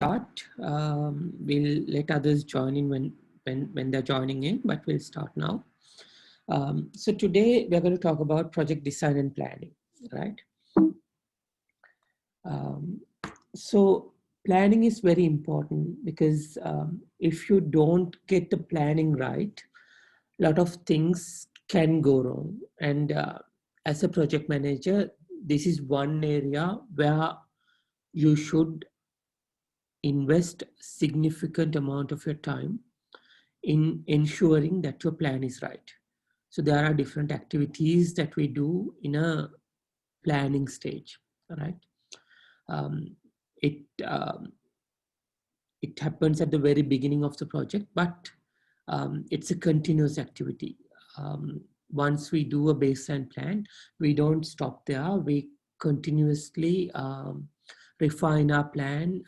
start. We'll let others join in when they're joining in, but we'll start now. So today we're going to talk about project design and planning, right? So planning is very important because if you don't get the planning right, a lot of things can go wrong. And as a project manager, this is one area where you should invest significant amount of your time in ensuring that your plan is right. So there are different activities that we do in a planning stage, right? Um, it it happens at the very beginning of the project, but it's a continuous activity. Once we do a baseline plan, we don't stop there. We continuously refine our plan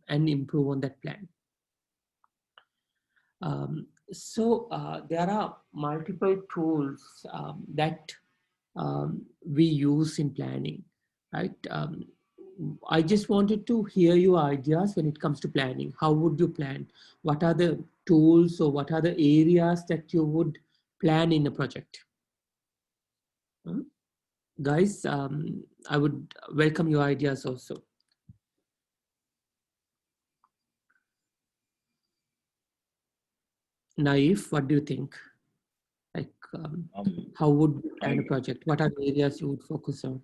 and improve on that plan. So there are multiple tools that we use in planning, right? I just wanted to hear your ideas when it comes to planning. How would you plan? What are the tools or what are the areas that you would plan in a project? Guys, I would welcome your ideas also. Naif, what do you think? Like, how would you plan a project? What are the areas you would focus on?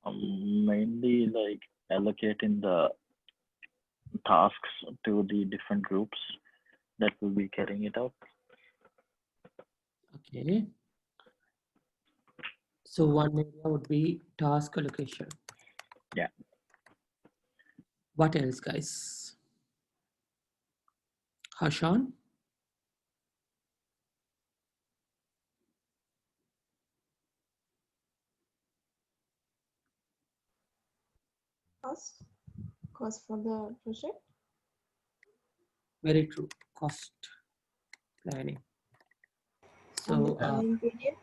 Mainly like allocating the tasks to the different groups that will be carrying it out. Okay. So one area would be task allocation. Yeah. What else, guys? Hashan? Cost for the project. Very true. Cost planning. So, time period.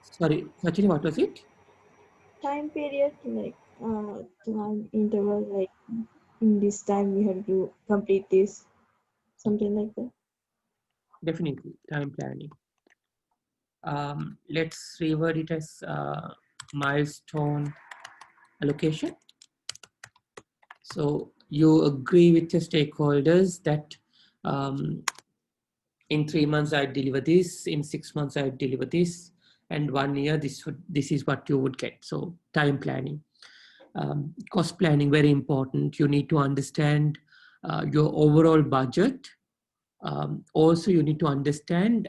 Sorry, Sachini, what was it? Time period, like time interval, like in this time we have to complete this, something like that. Definitely, time planning. Let's reword it as milestone allocation. So you agree with your stakeholders that in 3 months I'd deliver this, in 6 months I'd deliver this, and 1 year this is what you would get. So time planning. Cost planning, very important. You need to understand your overall budget. Also, you need to understand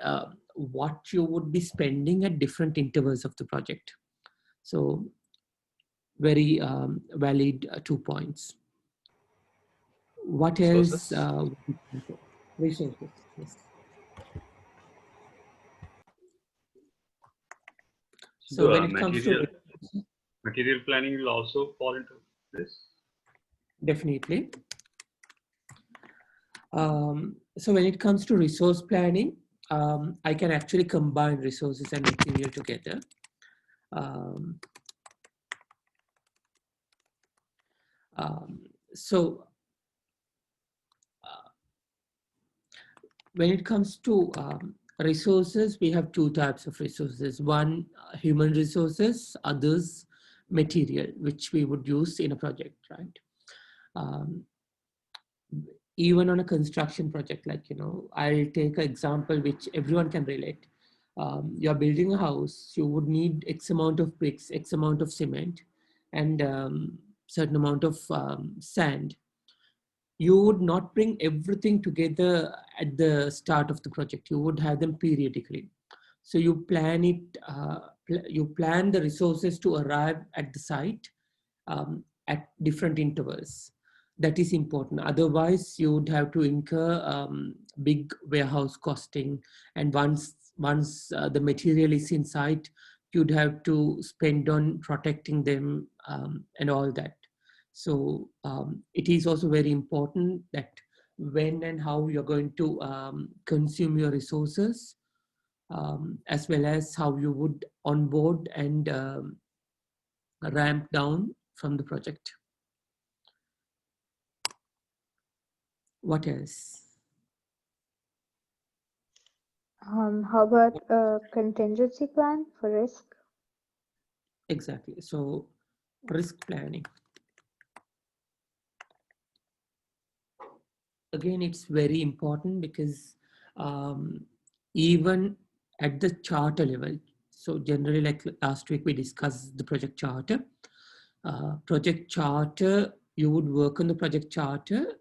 what you would be spending at different intervals of the project. So very valid 2 points. What else? Resources, yes. So when it comes to material planning will also fall into this? Definitely. So when it comes to resource planning, I can actually combine resources and material together. So when it comes to resources, we have 2 types of resources. One, human resources, others, material, which we would use in a project, right? Even on a construction project, like, I'll take an example which everyone can relate. You're building a house, you would need X amount of bricks, X amount of cement, and certain amount of sand. You would not bring everything together at the start of the project. You would have them periodically. So you plan it, you plan the resources to arrive at the site at different intervals. That is important. Otherwise, you would have to incur big warehouse costing. And once the material is in site, you'd have to spend on protecting them and all that. So it is also very important that when and how you're going to consume your resources, as well as how you would onboard and ramp down from the project. What else? How about a contingency plan for risk? Exactly. So risk planning. Again, it's very important because even at the charter level, so generally like last week we discussed the project charter. Project charter, you would work on the project charter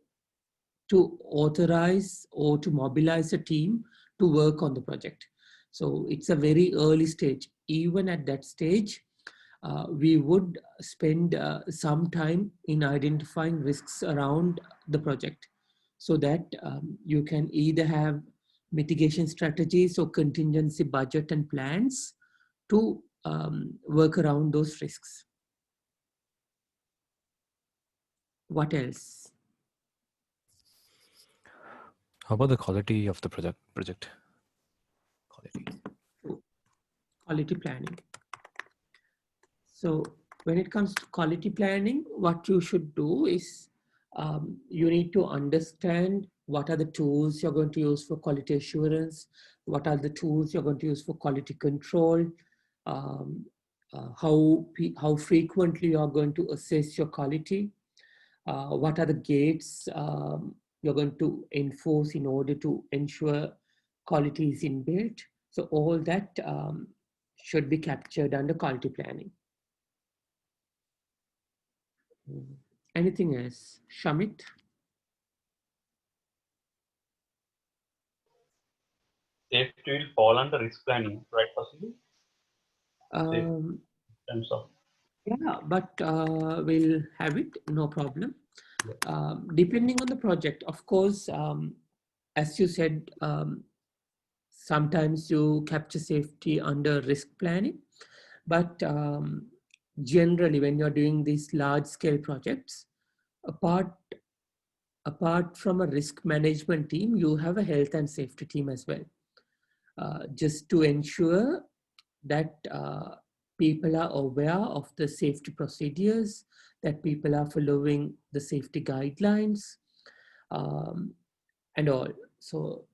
to authorize or to mobilize a team to work on the project. So it's a very early stage. Even at that stage, we would spend some time in identifying risks around the project so that you can either have mitigation strategies or contingency budget and plans to work around those risks. What else? How about the quality of the project? Quality. Quality planning. So when it comes to quality planning, what you should do is you need to understand what are the tools you're going to use for quality assurance, what are the tools you're going to use for quality control, how frequently you're going to assess your quality, what are the gates you're going to enforce in order to ensure quality is inbuilt. So all that should be captured under quality planning. Anything else? Shamit? Safety will fall under risk planning, right, possibly? Um, In terms of yeah, but we'll have it, no problem. Depending on the project, of course, as you said, sometimes you capture safety under risk planning, but generally when you're doing these large scale projects, apart from a risk management team, you have a health and safety team as well, just to ensure that people are aware of the safety procedures, that people are following the safety guidelines, and all. So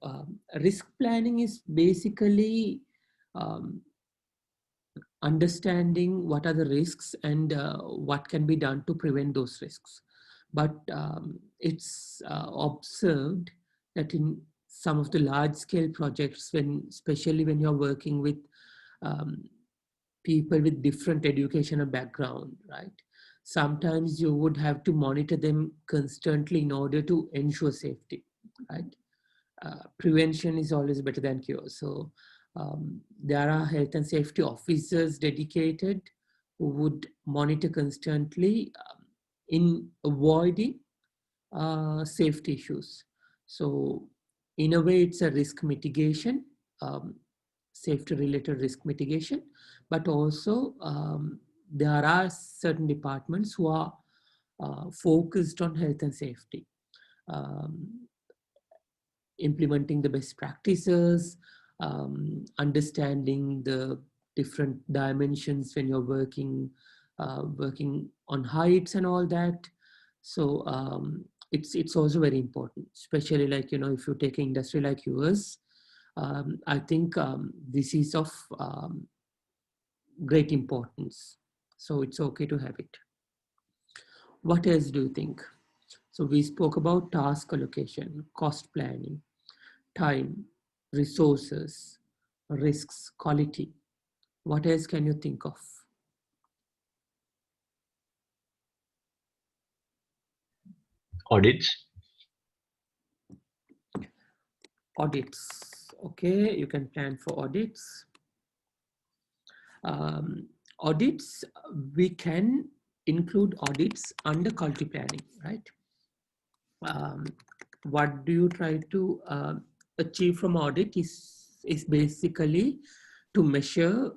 risk planning is basically understanding what are the risks and what can be done to prevent those risks. But it's observed that in some of the large scale projects, especially when you're working with people with different educational background, right? Sometimes you would have to monitor them constantly in order to ensure safety, right? Prevention is always better than cure. So there are health and safety officers dedicated who would monitor constantly in avoiding safety issues. So in a way, it's a risk mitigation, safety related risk mitigation, but also there are certain departments who are focused on health and safety, implementing the best practices, understanding the different dimensions when you're working on heights and all that. So it's also very important, especially like, you know, if you take an industry like yours, I think this is of great importance. So it's okay to have it. What else do you think? So we spoke about task allocation, cost planning, time, resources, risks, quality. What else can you think of? audits. Audits. Okay, you can plan for audits. Audits, we can include audits under quality planning, right? What do you try to achieve from audit is basically to measure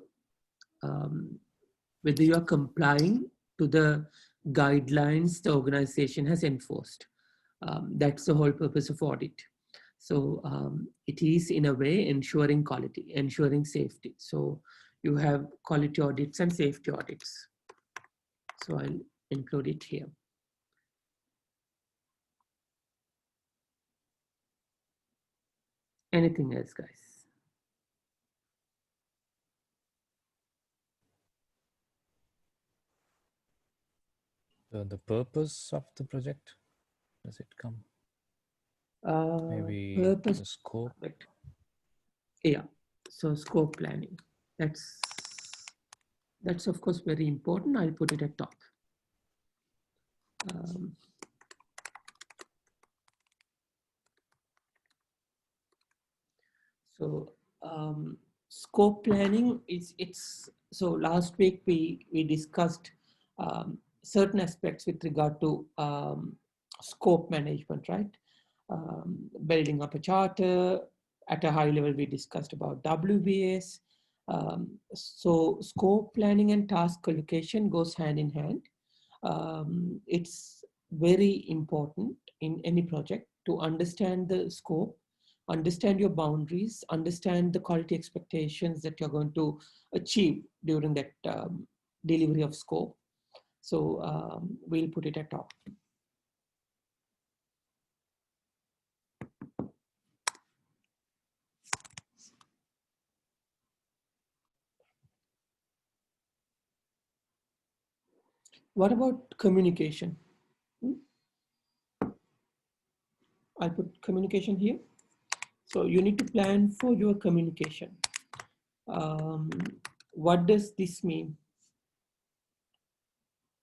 whether you are complying to the guidelines the organization has enforced. That's the whole purpose of audit. So it is in a way ensuring quality, ensuring safety. So you have quality audits and safety audits. So I'll include it here. Anything else, guys? The purpose of the project, does it come? Maybe Purpose. the scope. Perfect. Yeah. So scope planning. That's of course very important. I'll put it at top. So scope planning it's so last week we discussed certain aspects with regard to scope management, right? Building up a charter. At a high level, we discussed about WBS. So scope planning and task allocation goes hand in hand. It's very important in any project to understand the scope, understand your boundaries, understand the quality expectations that you're going to achieve during that delivery of scope. So we'll put it at top. What about communication? I'll put communication here. So you need to plan for your communication. What does this mean?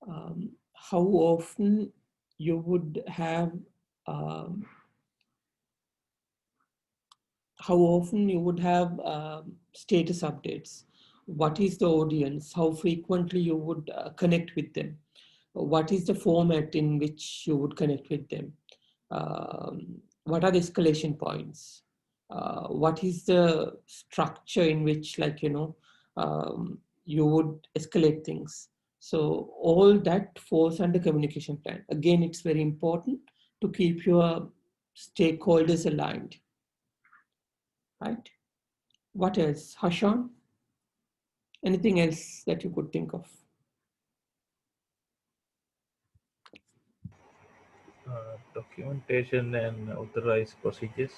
How often you would have status updates? What is the audience? How frequently you would connect with them? What is the format in which you would connect with them? What are the escalation points? What is the structure in which, like, you would escalate things? So all that falls under communication plan. Again, it's very important to keep your stakeholders aligned, right? What else? Hashan? Anything else that you could think of? Documentation and authorized procedures.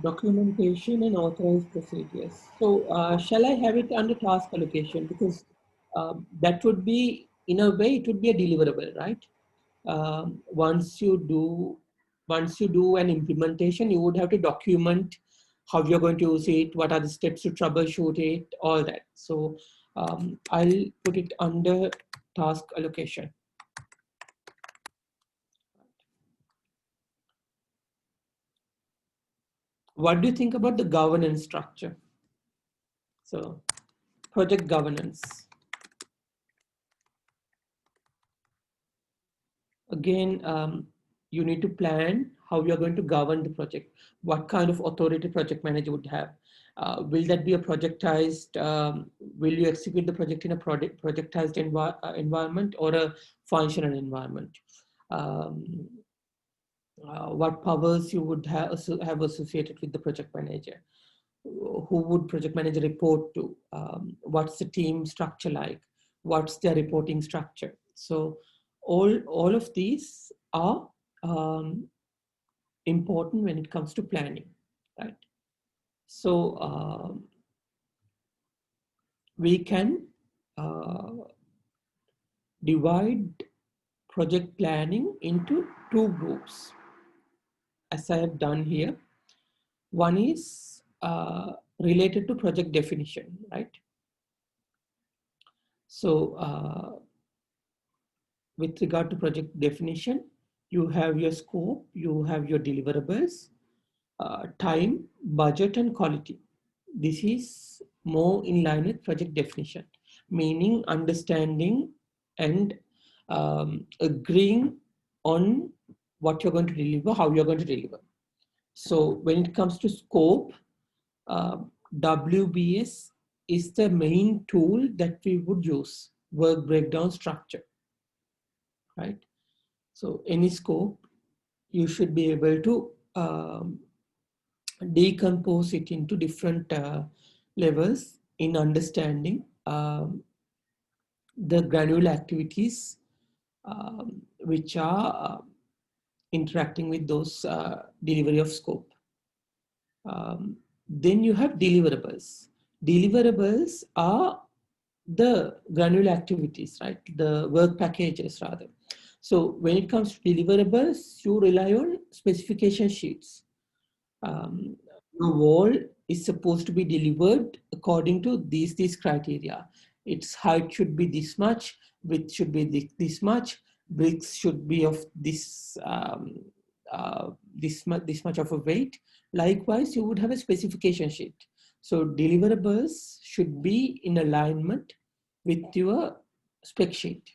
Documentation and authorized procedures. So shall I have it under task allocation? Because that would be, in a way, it would be a deliverable, right? Once you do an implementation, you would have to document how you're going to use it, what are the steps to troubleshoot it, all that. So I'll put it under task allocation. What do you think about the governance structure? So project governance. Again, you need to plan how you're going to govern the project. What kind of authority project manager would have? Will that be a projectized, will you execute the project in a projectized environment or a functional environment? What powers you would have associated with the project manager? Who would project manager report to? What's the team structure like? What's their reporting structure? So all of these are important when it comes to planning, right? So we can divide project planning into two groups, as I have done here. One is related to project definition, right? So with regard to project definition, you have your scope, you have your deliverables, time, budget, and quality. This is more in line with project definition, meaning understanding and agreeing on what you're going to deliver, how you're going to deliver. So when it comes to scope, WBS is the main tool that we would use, work breakdown structure, right? So any scope, you should be able to decompose it into different levels in understanding the granular activities which are interacting with those delivery of scope. Then you have deliverables. Deliverables are the granular activities, right? The work packages rather. So when it comes to deliverables, you rely on specification sheets. Your wall is supposed to be delivered according to these criteria. Its height should be this much, width should be this much, bricks should be of this this much of a weight. Likewise, you would have a specification sheet. So deliverables should be in alignment with your spec sheet.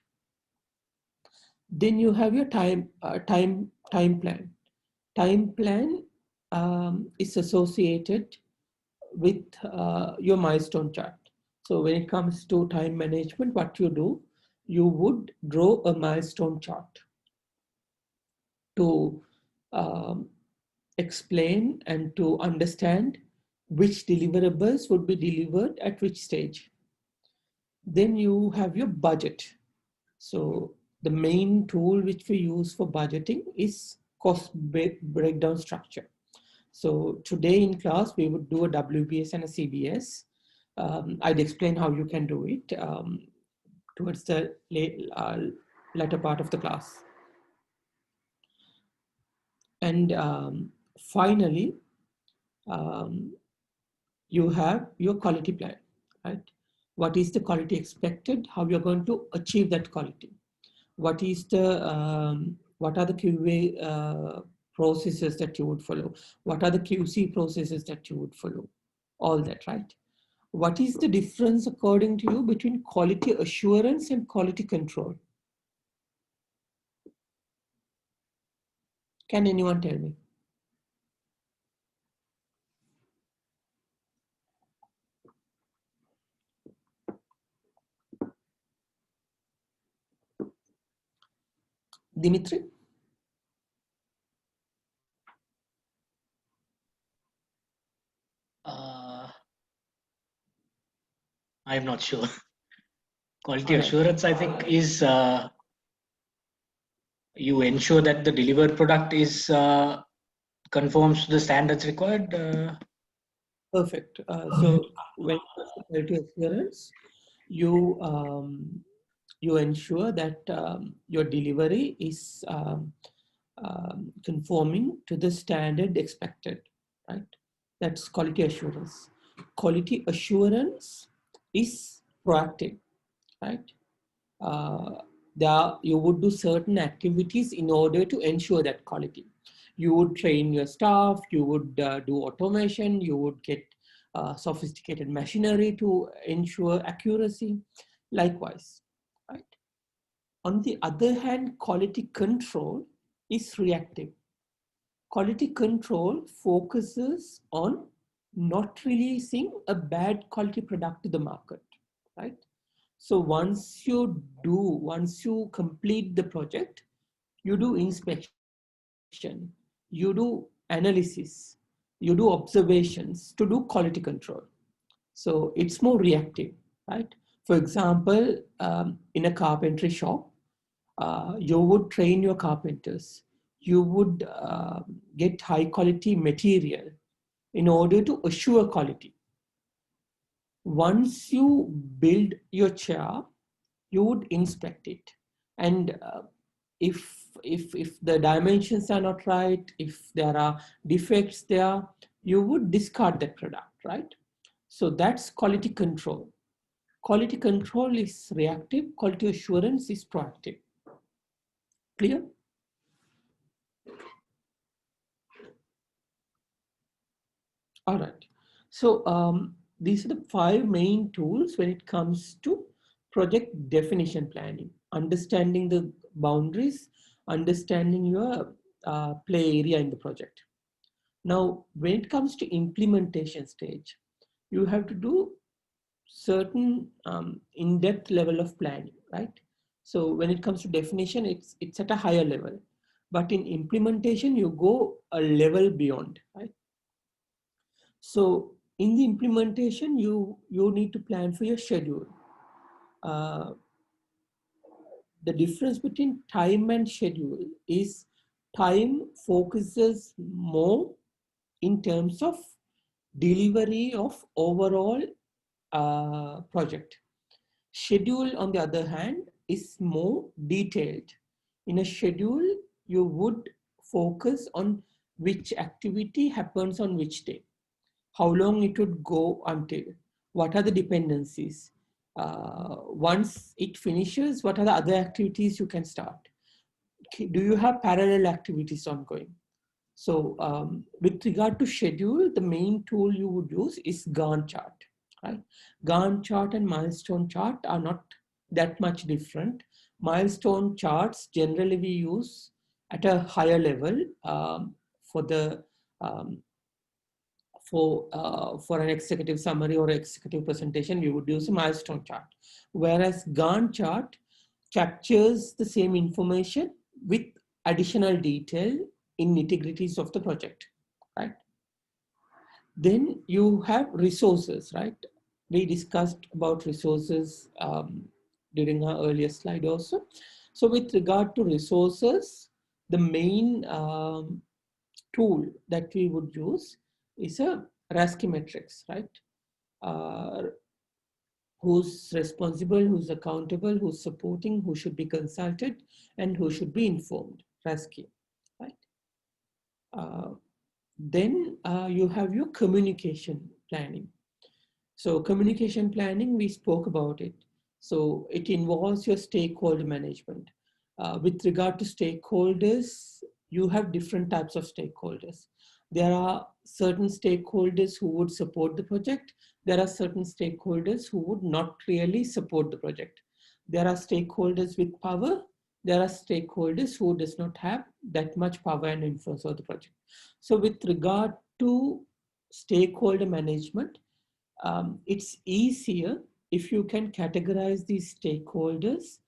Then you have your time plan. Time plan is associated with your milestone chart. So when it comes to time management, what you do, you would draw a milestone chart to explain and to understand which deliverables would be delivered at which stage. Then you have your budget. So the main tool which we use for budgeting is cost breakdown structure. So today in class, we would do a WBS and a CBS. I'd explain how you can do it towards the latter part of the class. And finally, you have your quality plan, right? What is the quality expected? How you're going to achieve that quality? What is the what are the QA processes that you would follow? What are the QC processes that you would follow? All that, right? What is the difference according to you between quality assurance and quality control? Can anyone tell me? Dimitri? I'm not sure. Quality All right. assurance, I think, is you ensure that the delivered product is conforms to the standards required. Perfect. So when it comes to quality assurance, you you ensure that your delivery is conforming to the standard expected, right? That's quality assurance. Quality assurance is proactive, right? You would do certain activities in order to ensure that quality. You would train your staff, you would do automation, you would get sophisticated machinery to ensure accuracy. Likewise, right? On the other hand, quality control is reactive. Quality control focuses on not releasing a bad quality product to the market, right? So once you complete the project, you do inspection, you do analysis, you do observations to do quality control. So it's more reactive, right? For example, in a carpentry shop, you would train your carpenters. You would get high quality material in order to assure quality. Once you build your chair, you would inspect it. And if the dimensions are not right, if there are defects there, you would discard that product, right? So that's quality control. Quality control is reactive, quality assurance is proactive. Clear? All right. So these are the 5 main tools when it comes to project definition planning. Understanding the boundaries, understanding your play area in the project. Now, when it comes to implementation stage, you have to do certain in-depth level of planning, right? So when it comes to definition, it's at a higher level. But in implementation, you go a level beyond, right? So in the implementation, you need to plan for your schedule. The difference between time and schedule is time focuses more in terms of delivery of overall project. Schedule, on the other hand, is more detailed. In a schedule, you would focus on which activity happens on which day, how long it would go until, what are the dependencies. Once it finishes, what are the other activities you can start? Do you have parallel activities ongoing? So with regard to schedule, the main tool you would use is Gantt chart. Right? Gantt chart and milestone chart are not that much different. Milestone charts generally we use at a higher level for an executive summary or executive presentation. We would use a milestone chart, whereas Gantt chart captures the same information with additional detail in nitty-gritties of the project, right? Then you have resources, right? We discussed about resources during our earlier slide also. So with regard to resources, the main tool that we would use is a RASCI matrix, right? Who's responsible, who's accountable, who's supporting, who should be consulted, and who should be informed, RASCI, right? Then you have your communication planning. So communication planning, we spoke about it. So it involves your stakeholder management. With regard to stakeholders, you have different types of stakeholders. There are certain stakeholders who would support the project. There are certain stakeholders who would not really support the project. There are stakeholders with power. There are stakeholders who does not have that much power and influence over the project. So with regard to stakeholder management, it's easier if you can categorize these stakeholders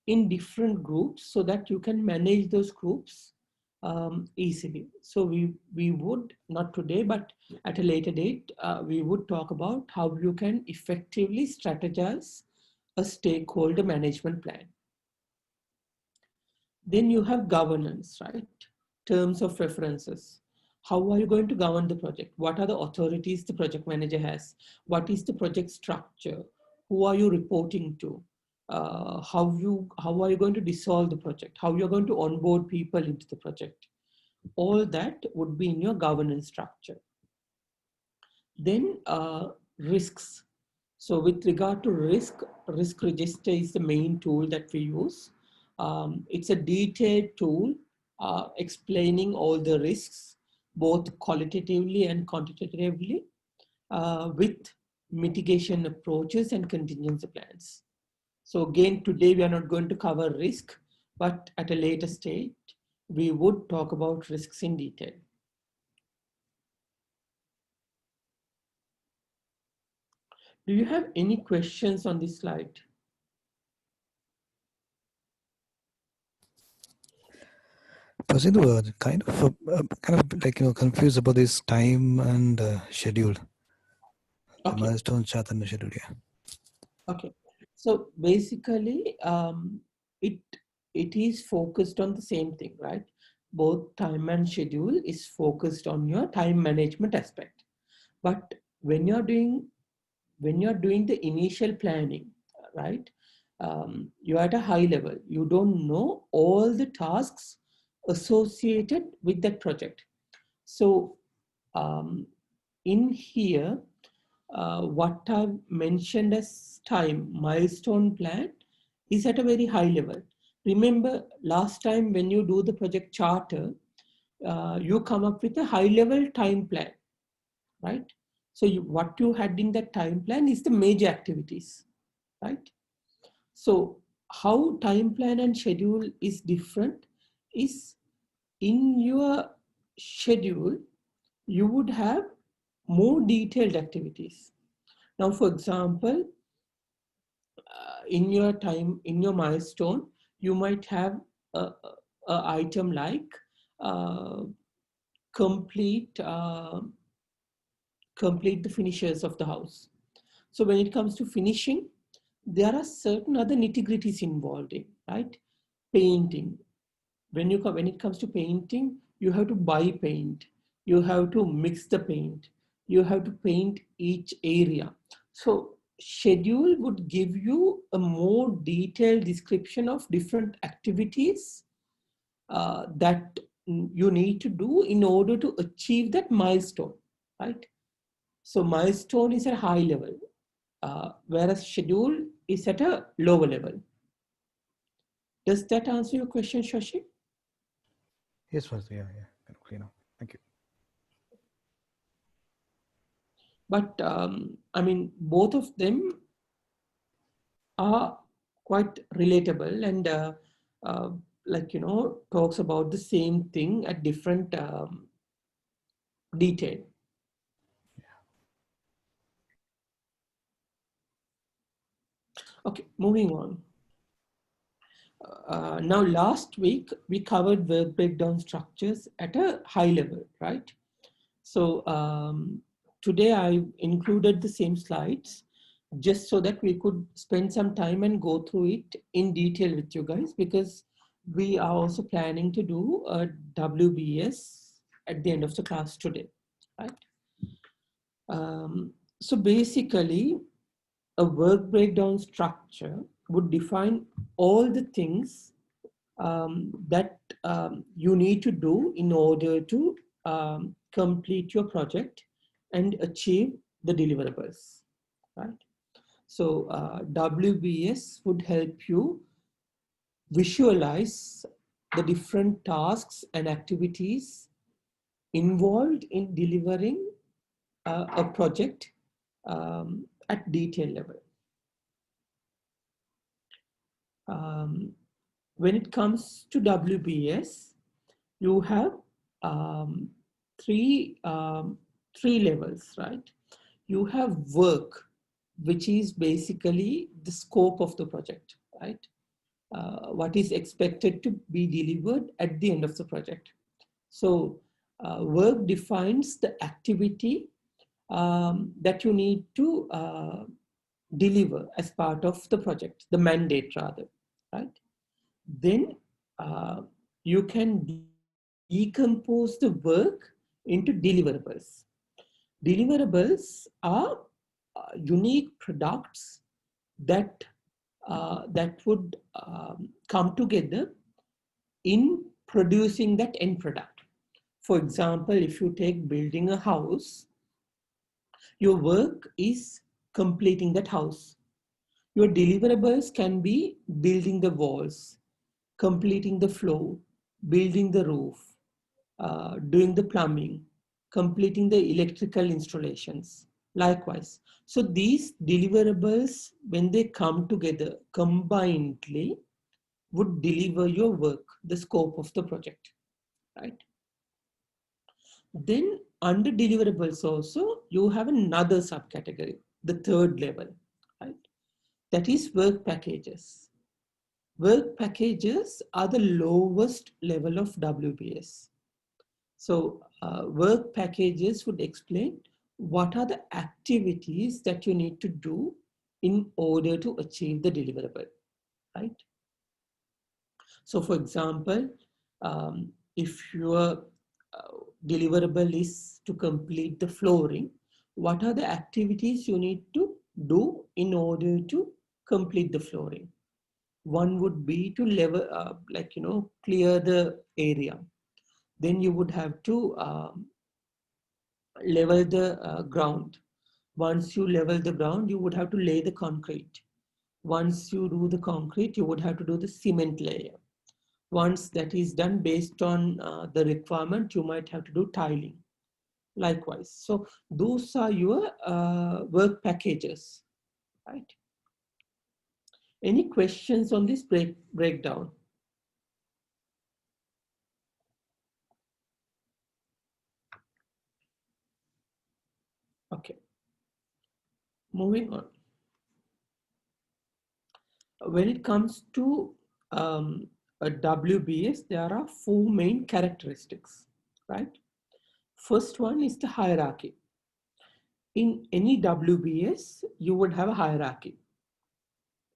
in different groups so that you can manage those groups easily. So we would, not today, but at a later date, we would talk about how you can effectively strategize a stakeholder management plan. Then you have governance, right? Terms of references. How are you going to govern the project? What are the authorities the project manager has? What is the project structure? Who are you reporting to? How are you going to dissolve the project? How you're going to onboard people into the project? All that would be in your governance structure. Then risks. So with regard to risk register is the main tool that we use. It's a detailed tool explaining all the risks, both qualitatively and quantitatively, with mitigation approaches and contingency plans. So again, today we are not going to cover risk, but at a later stage, we would talk about risks in detail. Do you have any questions on this slide? Prasidhu, kind of like confused about this time and schedule. Okay. The milestone chart and the schedule, yeah. Okay, so basically, it is focused on the same thing, right? Both time and schedule is focused on your time management aspect. But when you're doing the initial planning, right? You're at a high level. You don't know all the tasks associated with that project. So in here, what I've mentioned as time milestone plan is at a very high level. Remember last time when you do the project charter, you come up with a high level time plan, right? So what you had in that time plan is the major activities, right? So how time plan and schedule is different is in your schedule, you would have more detailed activities. Now, for example, in your milestone, you might have a item like complete the finishes of the house. So when it comes to finishing, there are certain other nitty-gritties involved in, right? Painting. When it comes to painting, you have to buy paint. You have to mix the paint. you have to paint each area. So schedule would give you a more detailed description of different activities that you need to do in order to achieve that milestone, right? So milestone is at a high level, whereas schedule is at a lower level. Does that answer your question, Shashi? Yes, Vasu. Yeah, kind of clear now. Thank you. But I mean, both of them are quite relatable and like, you know, talks about the same thing at different detail. Okay, moving on. Now, last week we covered work breakdown structures at a high level, right? So today I included the same slides just so that we could spend some time and go through it in detail with you guys, because we are also planning to do a WBS at the end of the class today, right? So basically, a work breakdown structure would define all the things that you need to do in order to complete your project and achieve the deliverables, right? So WBS would help you visualize the different tasks and activities involved in delivering a project at detail level. When it comes to WBS, you have three levels, right? You have work, which is basically the scope of the project, right? What is expected to be delivered at the end of the project. So work defines the activity that you need to deliver as part of the project, the mandate rather, right? Then you can decompose the work into deliverables. Deliverables are unique products that that would come together in producing that end product. For example, if you take building a house, your work is completing that house. Your deliverables can be building the walls, completing the floor, building the roof, doing the plumbing, completing the electrical installations. Likewise. So these deliverables, when they come together combinedly, would deliver your work, the scope of the project, right? Then under deliverables also, you have another subcategory, the third level, right? That is work packages. Work packages are the lowest level of WBS. So work packages would explain what are the activities that you need to do in order to achieve the deliverable, right? So for example, if your deliverable is to complete the flooring, what are the activities you need to do in order to complete the flooring? One would be to level, like, you know, clear the area. Then you would have to level the ground. Once you level the ground, you would have to lay the concrete. Once you do the concrete, you would have to do the cement layer. Once that is done, based on the requirement, you might have to do tiling. Likewise. So those are your work packages, right? Any questions on this breakdown? Okay. Moving on. When it comes to a WBS, there are four main characteristics, right? First one is the hierarchy. In any WBS, you would have a hierarchy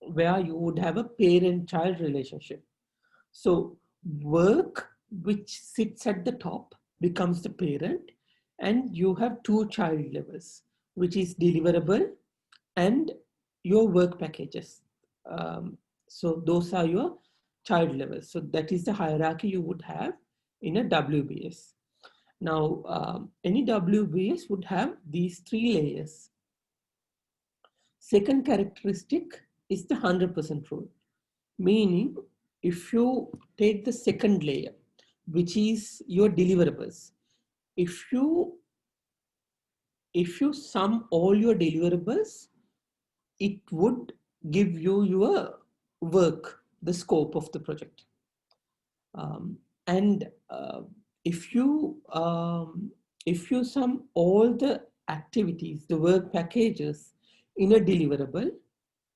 where you would have a parent-child relationship. So work which sits at the top becomes the parent, and you have two child levels, which is deliverable and your work packages. So those are your child levels. So that is the hierarchy you would have in a WBS. Now, any WBS would have these 3 layers. Second characteristic is the 100% rule, meaning if you take the second layer, which is your deliverables, if you sum all your deliverables, it would give you your work, the scope of the project. And if you sum all the activities, the work packages in a deliverable,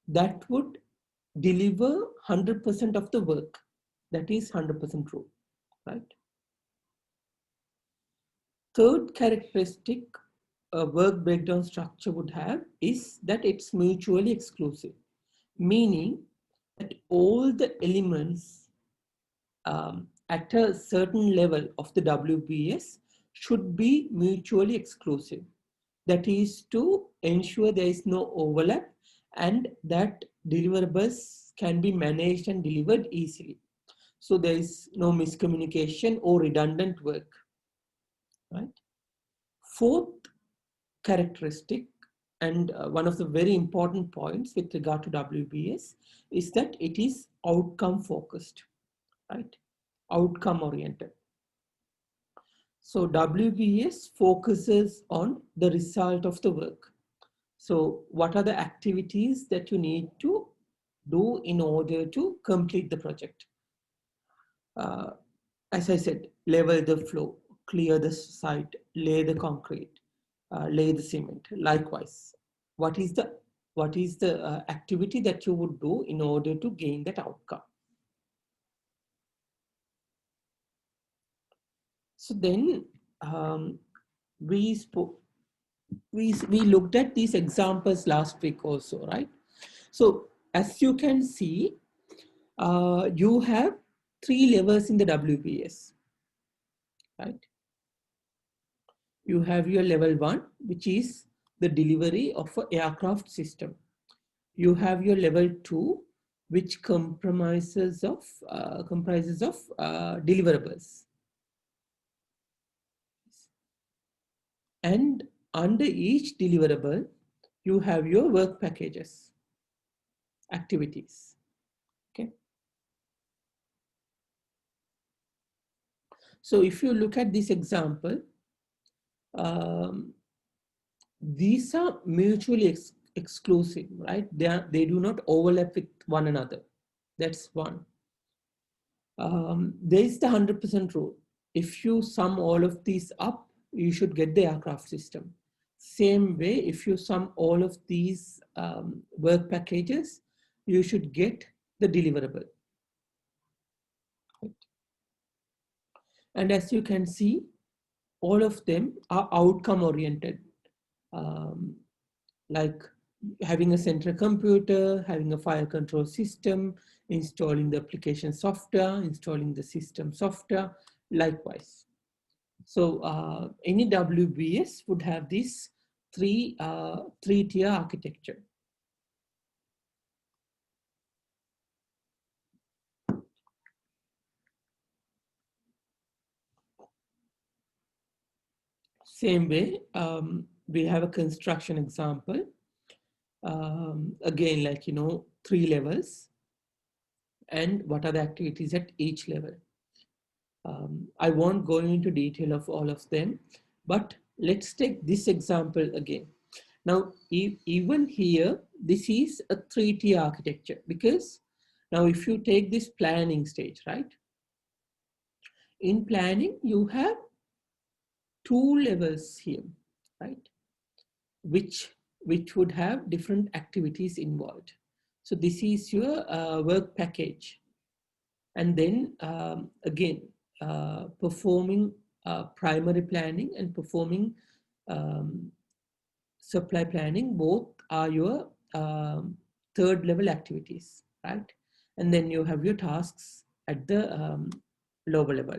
that would deliver 100% of the work. That is 100% true, right? Third characteristic a work breakdown structure would have is that it's mutually exclusive, meaning that all the elements at a certain level of the WBS should be mutually exclusive. That is to ensure there is no overlap and that deliverables can be managed and delivered easily. So there is no miscommunication or redundant work, right? Fourth characteristic, and one of the very important points with regard to WBS, is that it is outcome focused, right? Outcome oriented. So WBS focuses on the result of the work. So what are the activities that you need to do in order to complete the project? As I said, level the floor, clear the site, lay the concrete, lay the cement. Likewise, what is the activity that you would do in order to gain that outcome? So then we looked at these examples last week also, right? So as you can see, you have 3 levels in the WBS, right? You have your level 1, which is the delivery of an aircraft system. You have your level 2, which comprises of deliverables. And under each deliverable, you have your work packages, activities. Okay. So if you look at this example, these are mutually exclusive, right? They do not overlap with one another. That's one. There is the 100% rule. If you sum all of these up, you should get the aircraft system. Same way, if you sum all of these work packages, you should get the deliverable. Right. And as you can see, all of them are outcome oriented. Like having a central computer, having a file control system, installing the application software, installing the system software, likewise. So any WBS would have this three-tier architecture. Same way, we have a construction example. Again, like, 3 levels. And what are the activities at each level? I won't go into detail of all of them, but let's take this example again. Now, even here, this is a 3-tier architecture, because now if you take this planning stage, right? In planning, you have 2 levels here, right? Which would have different activities involved. So this is your work package. And then again, performing primary planning and performing supply planning, both are your 3rd level activities, right? And then you have your tasks at the lower level.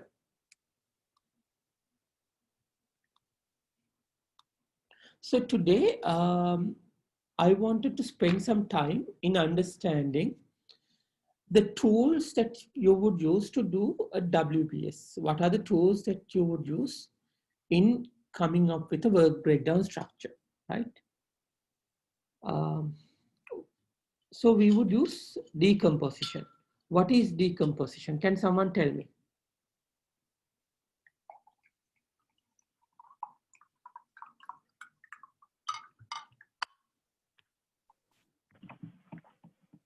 So today, I wanted to spend some time in understanding the tools that you would use to do a WBS. What are the tools that you would use in coming up with a work breakdown structure, right? So we would use decomposition. What is decomposition? Can someone tell me?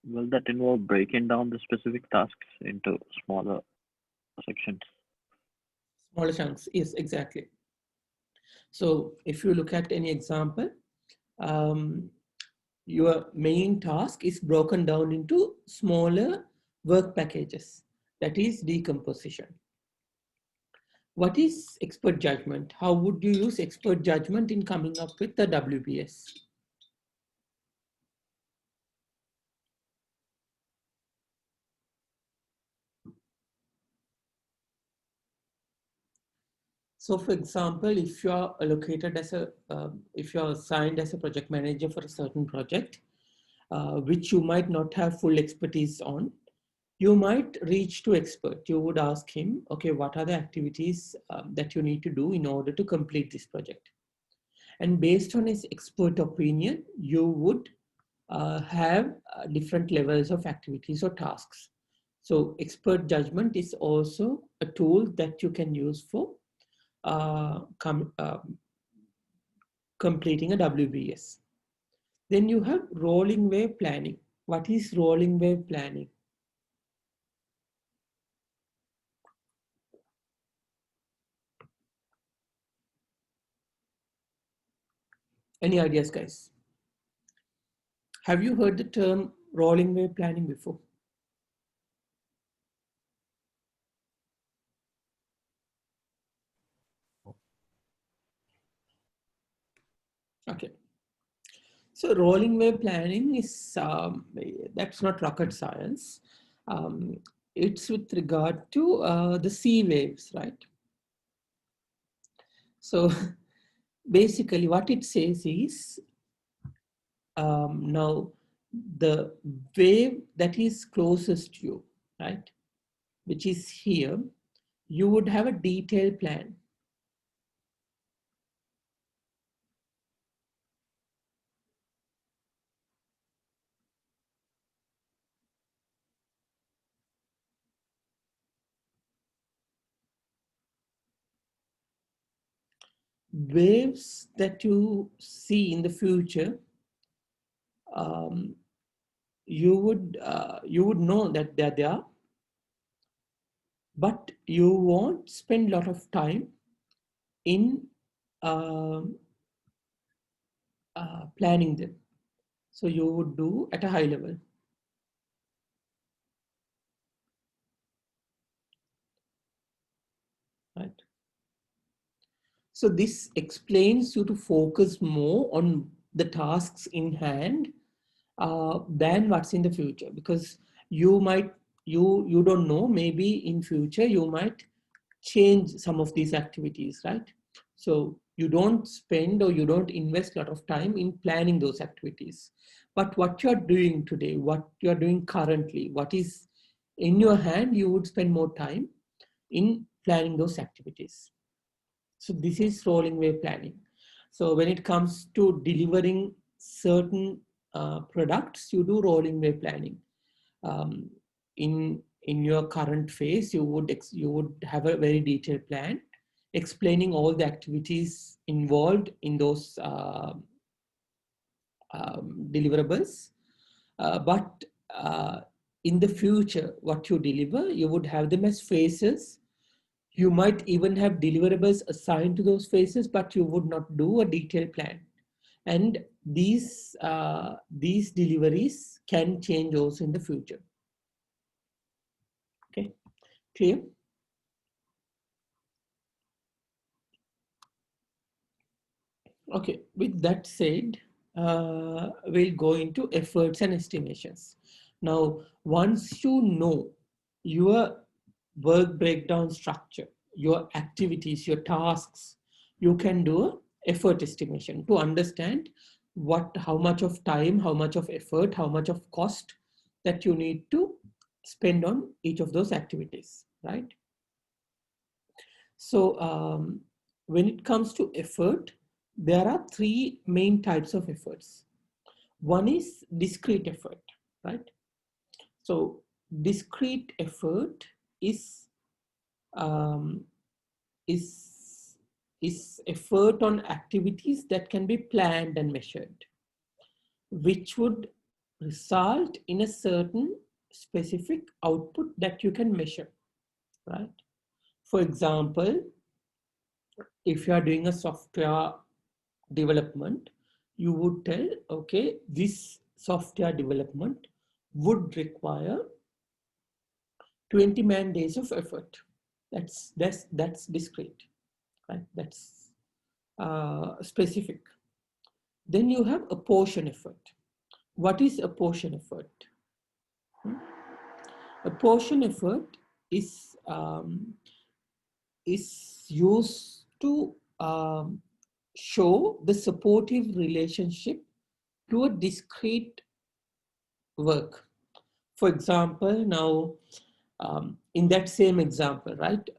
Will that involve breaking down the specific tasks into smaller sections? Smaller chunks, yes, exactly. So if you look at any example, your main task is broken down into smaller work packages. That is decomposition. What is expert judgment? How would you use expert judgment in coming up with the WBS? So for example, if you are allocated as a, if you are assigned as a project manager for a certain project, which you might not have full expertise on, you might reach to expert. You would ask him, okay, what are the activities that you need to do in order to complete this project? And based on his expert opinion, you would have different levels of activities or tasks. So expert judgment is also a tool that you can use for completing a WBS. Then you have rolling wave planning. What is rolling wave planning? Any ideas, guys? Have you heard the term rolling wave planning before? Okay. So rolling wave planning is, that's not rocket science. It's with regard to the sea waves, right? So basically what it says is, now the wave that is closest to you, right, which is here, you would have a detailed plan. Waves that you see in the future, you would know that they're there, but you won't spend a lot of time in planning them. So you would do at a high level. Right. So this explains you to focus more on the tasks in hand than what's in the future, because you might, you don't know, maybe in future you might change some of these activities, right? So you don't spend or you don't invest a lot of time in planning those activities. But what you're doing today, what you're doing currently, what is in your hand, you would spend more time in planning those activities. So this is rolling wave planning. So when it comes to delivering certain products, you do rolling wave planning. In your current phase, you would have a very detailed plan explaining all the activities involved in those deliverables. But in the future, what you deliver, you would have them as phases. You might even have deliverables assigned to those phases, but you would not do a detailed plan. And these deliveries can change also in the future. Okay, clear? Okay, with that said, we'll go into efforts and estimations. Now, once you know your work breakdown structure, your activities, your tasks, you can do effort estimation to understand how much of time, how much of effort, how much of cost that you need to spend on each of those activities, right? So when it comes to effort, there are three main types of efforts. One is discrete effort, right? So discrete effort is effort on activities that can be planned and measured, which would result in a certain specific output that you can measure, right? For example, if you are doing a software development, you would tell, okay, this software development would require 20 man days of effort. That's discrete, right? That's specific. Then you have apportion effort. What is apportion effort? Apportion effort is used to show the supportive relationship to a discrete work. For example, now in that same example, right,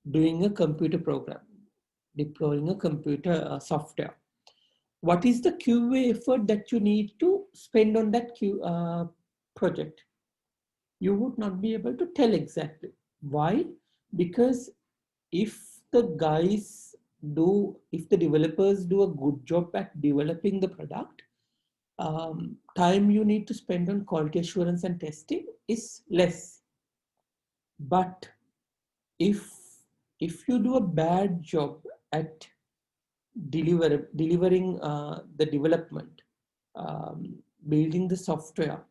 doing a computer program, deploying a computer software, what is the QA effort that you need to spend on that project? You would not be able to tell exactly. Why? Because if the developers do a good job at developing the product, time you need to spend on quality assurance and testing is less. But if you do a bad job at delivering the development, building the software,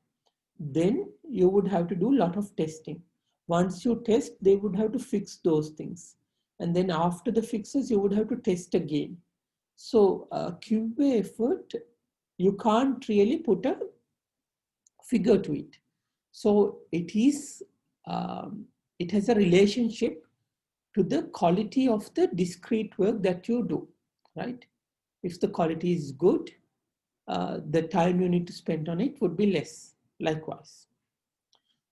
then you would have to do a lot of testing. Once you test, they would have to fix those things. And then after the fixes, you would have to test again. So QA effort, you can't really put a figure to it. So it has a relationship to the quality of the discrete work that you do, right? If the quality is good, the time you need to spend on it would be less, likewise.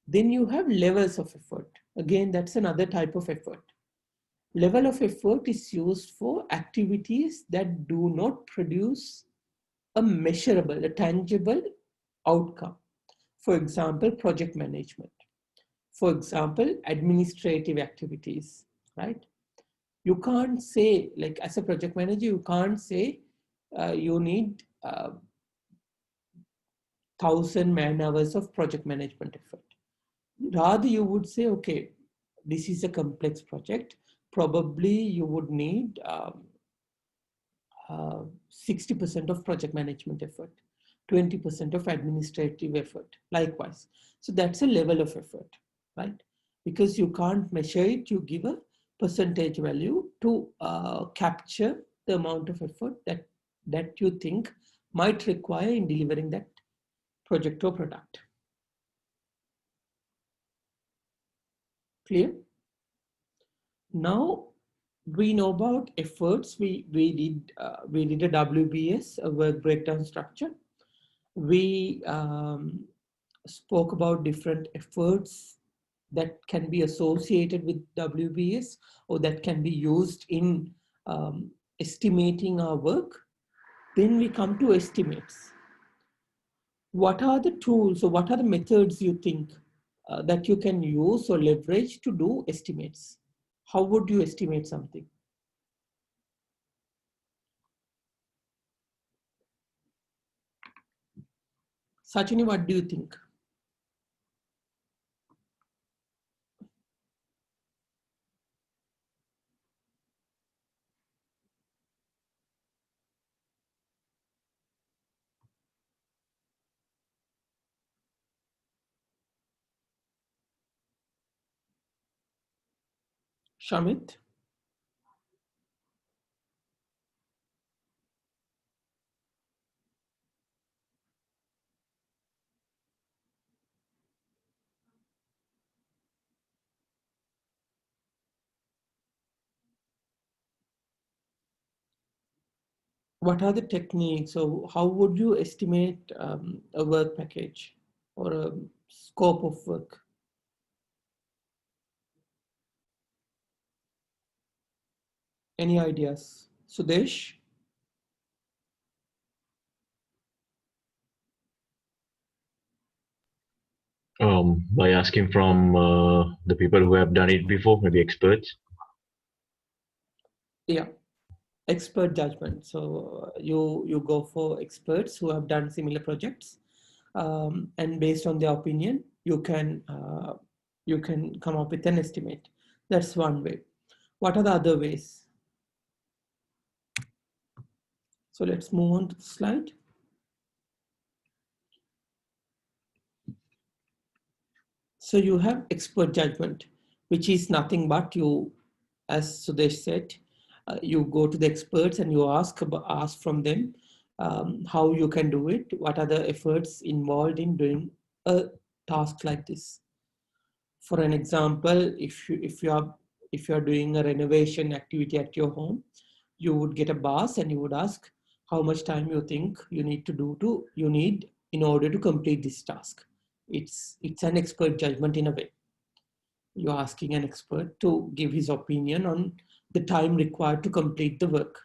Then you have levels of effort. Again, that's another type of effort. Level of effort is used for activities that do not produce a measurable, a tangible outcome. For example, project management. For example, administrative activities, right? You can't say, like as a project manager, you can't say you need 1,000 man hours of project management effort. Rather, you would say, okay, this is a complex project. Probably you would need 60% of project management effort, 20% of administrative effort, likewise. So that's a level of effort, right? Because you can't measure it, you give a percentage value to capture the amount of effort that you think might require in delivering that project or product. Clear? Now we know about efforts. We did a WBS, a work breakdown structure. We spoke about different efforts that can be associated with WBS or that can be used in estimating our work. Then we come to estimates. What are the tools or what are the methods you think that you can use or leverage to do estimates? How would you estimate something? Sachini, what do you think? Shamit? what are the techniques? So how would you estimate a work package or a scope of work? Any ideas? Sudesh? By asking from the people who have done it before, maybe experts. Yeah, expert judgment. So you go for experts who have done similar projects, and based on their opinion, you can come up with an estimate. That's one way. What are the other ways? So let's move on to the slide. So you have expert judgment, which is nothing but you, as Sudesh said, you go to the experts and you ask from them how you can do it, what are the efforts involved in doing a task like this. For an example, if you are doing a renovation activity at your home, you would get a boss and you would ask how much time you think you need in order to complete this task. It's an expert judgment in a way. You're asking an expert to give his opinion on the time required to complete the work.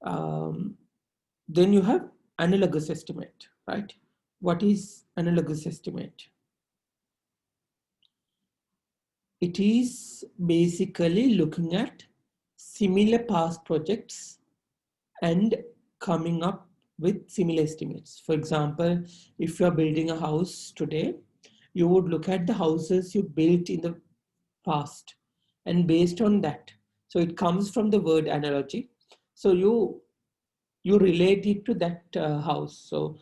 Then you have analogous estimate, right? What is analogous estimate? It is basically looking at similar past projects and coming up with similar estimates. For example, if you're building a house today, you would look at the houses you built in the past, and based on that, so it comes from the word analogy. So you relate it to that house. So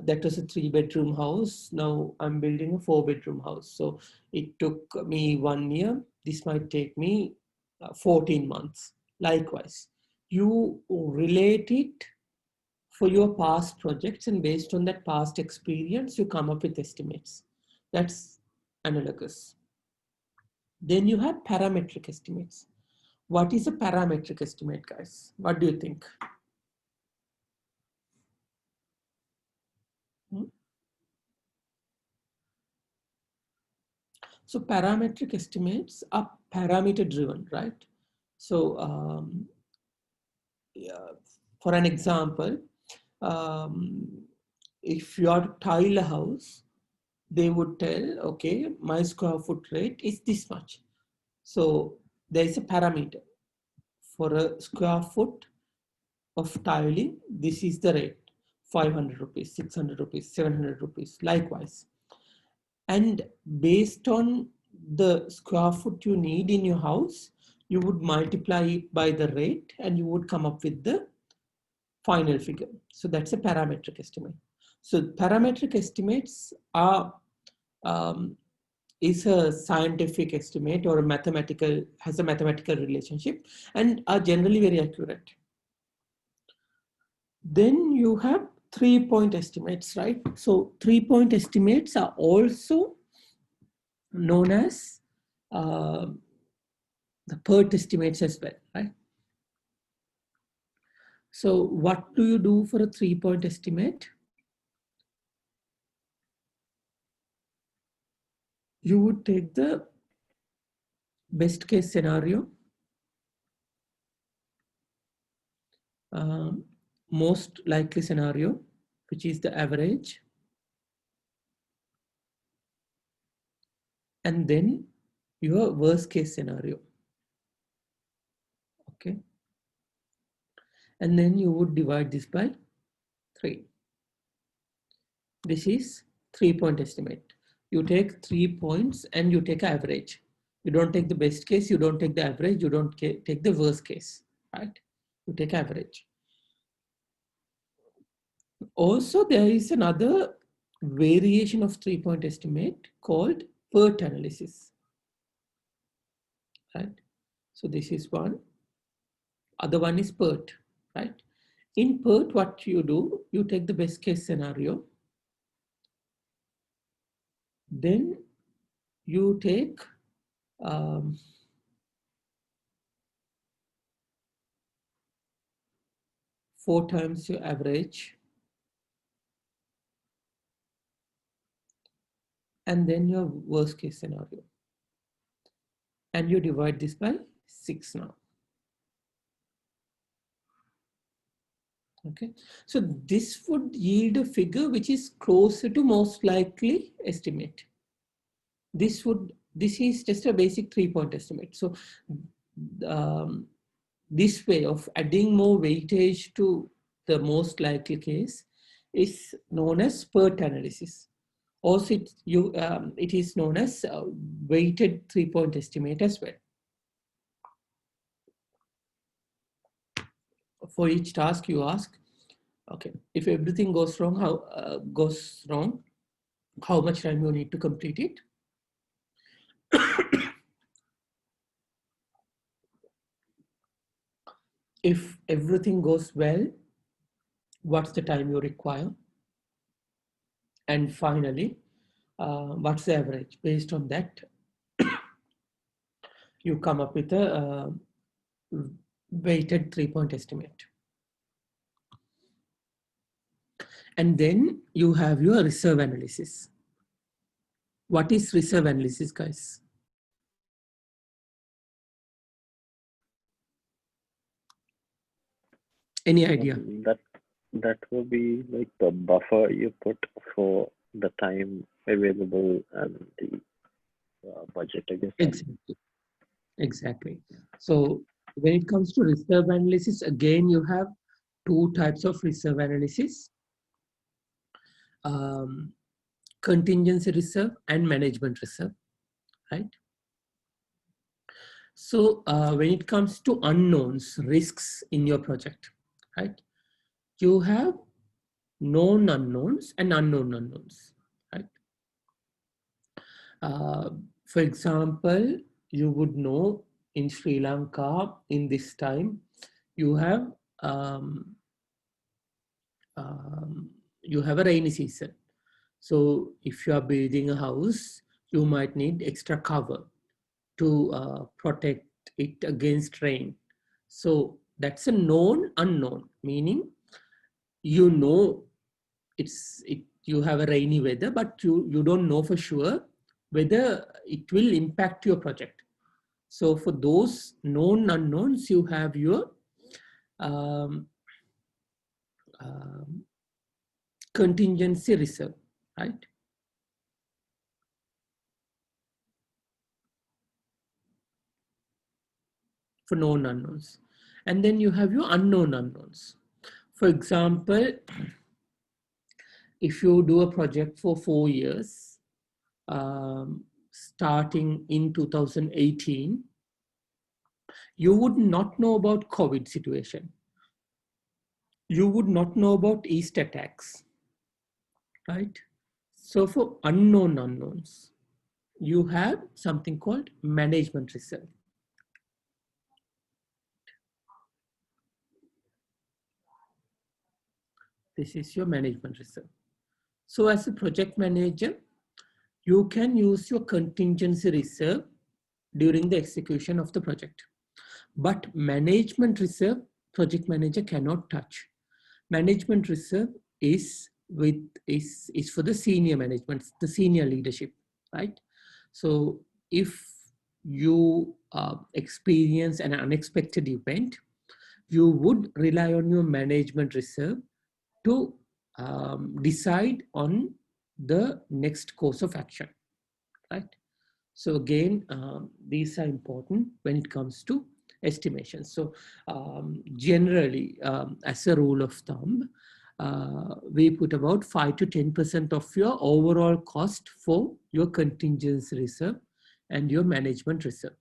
that was a 3-bedroom house. Now I'm building a 4-bedroom house. So it took me 1 year. This might take me 14 months. Likewise, you relate it for your past projects, and based on that past experience, you come up with estimates. That's analogous. Then you have parametric estimates. What is a parametric estimate, guys? What do you think? So parametric estimates are parameter driven, right? So yeah, for an example, if you are to tile a house, they would tell, okay, my square foot rate is this much. So there is a parameter for a square foot of tiling. This is the rate, 500 rupees, 600 rupees, 700 rupees, likewise. And based on the square foot you need in your house, you would multiply it by the rate and you would come up with the final figure. So that's a parametric estimate. So parametric estimates are is a scientific estimate or has a mathematical relationship and are generally very accurate. Then you have 3-point estimates, right? So 3-point estimates are also known as the PERT estimates as well, right? So what do you do for a 3-point estimate? You would take the best case scenario, most likely scenario, which is the average, and then your worst case scenario. Okay. And then you would divide this by 3. This is 3-point estimate. You take 3 points and you take average. You don't take the best case, you don't take the average, you don't take the worst case, right? You take average. Also, there is another variation of 3-point estimate called PERT analysis, right? So this is one. Other one is PERT, right? In PERT, what you do, you take the best case scenario, then you take 4 times your average, and then your worst case scenario. And you divide this by 6 now. Okay, so this would yield a figure which is closer to most likely estimate. This is just a basic 3-point estimate. So this way of adding more weightage to the most likely case is known as PERT analysis. Also, it is known as weighted 3-point estimate as well. For each task you ask, okay, if everything goes wrong, how much time you need to complete it? If everything goes well, what's the time you require? And finally, what's the average? Based on that, you come up with a weighted 3-point estimate. And then you have your reserve analysis. What is reserve analysis, guys? Any idea? That will be like the buffer you put for the time available and the budget against. Exactly. So when it comes to reserve analysis, again, you have 2 types of reserve analysis. Contingency reserve and management reserve, right? So when it comes to unknowns, risks in your project, right? You have known unknowns and unknown unknowns, right? For example, you would know in Sri Lanka in this time, you have a rainy season. So if you are building a house, you might need extra cover to protect it against rain. So that's a known unknown, meaning you know you have a rainy weather, but you don't know for sure whether it will impact your project. So for those known unknowns, you have your contingency reserve, right? For known unknowns. And then you have your unknown unknowns. For example, if you do a project for 4 years, starting in 2018, you would not know about COVID situation. You would not know about East attacks, right? So for unknown unknowns, you have something called management reserve. This is your management reserve. So as a project manager, you can use your contingency reserve during the execution of the project. But management reserve, project manager cannot touch. Management reserve is for the senior management, the senior leadership, right? So if you experience an unexpected event, you would rely on your management reserve to decide on the next course of action, right? So again, these are important when it comes to estimation. So generally, as a rule of thumb, we put about 5 to 10% of your overall cost for your contingency reserve and your management reserve.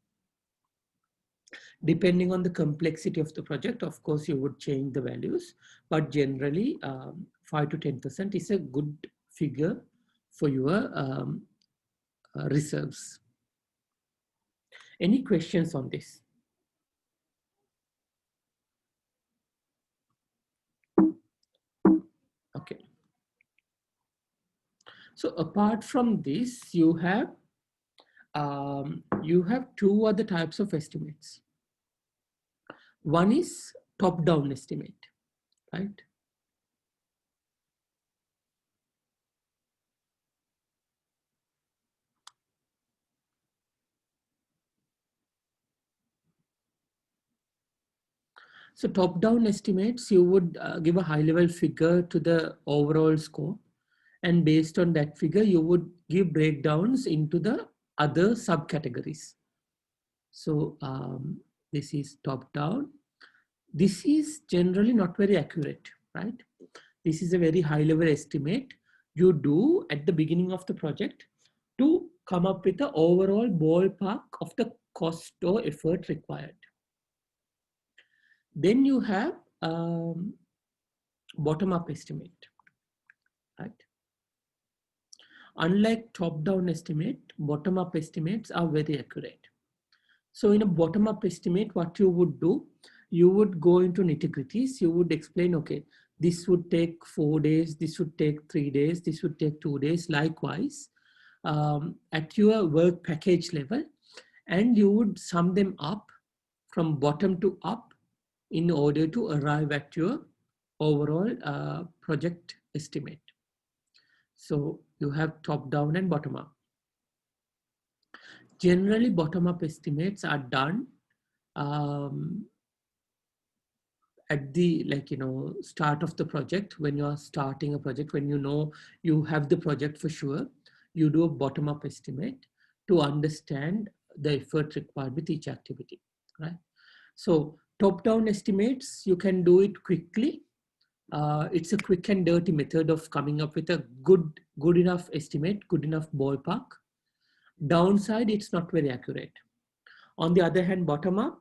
Depending on the complexity of the project, of course, you would change the values, but generally 5 to 10% is a good figure for your reserves. Any questions on this? Okay. So apart from this, you have 2 other types of estimates. One is top-down estimate, right? So top-down estimates, you would give a high-level figure to the overall scope, and based on that figure, you would give breakdowns into the other subcategories. So this is top-down. This is generally not very accurate, right? This is a very high-level estimate you do at the beginning of the project to come up with the overall ballpark of the cost or effort required. Then you have bottom-up estimate, right? Unlike top-down estimate, bottom-up estimates are very accurate. So in a bottom-up estimate, what you would do, you would go into nitty-gritties. You would explain, okay, this would take 4 days, this would take 3 days, this would take 2 days, likewise, at your work package level, and you would sum them up from bottom to up in order to arrive at your overall project estimate. So you have top down and bottom up. Generally, bottom up estimates are done at the start of the project. When you are starting a project, when you know you have the project for sure, you do a bottom up estimate to understand the effort required with each activity, right? So top down estimates, you can do it quickly. It's a quick and dirty method of coming up with a good enough estimate, good enough ballpark. Downside, it's not very accurate. On the other hand, bottom up,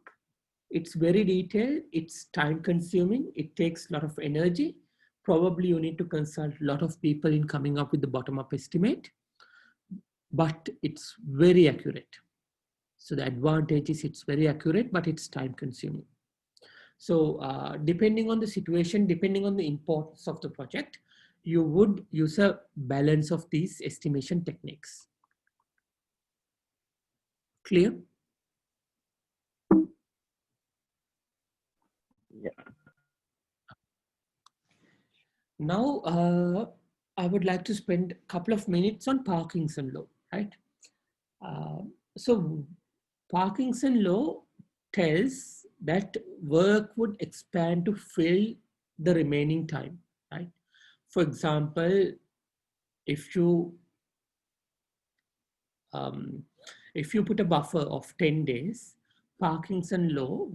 it's very detailed, it's time consuming, it takes a lot of energy. Probably you need to consult a lot of people in coming up with the bottom up estimate, but it's very accurate. So the advantage is it's very accurate, but it's time consuming. So depending on the situation, depending on the importance of the project, you would use a balance of these estimation techniques. Clear? Yeah. Now, I would like to spend a couple of minutes on Parkinson law, right? So Parkinson law tells that work would expand to fill the remaining time, right? For example, if you put a buffer of 10 days, Parkinson law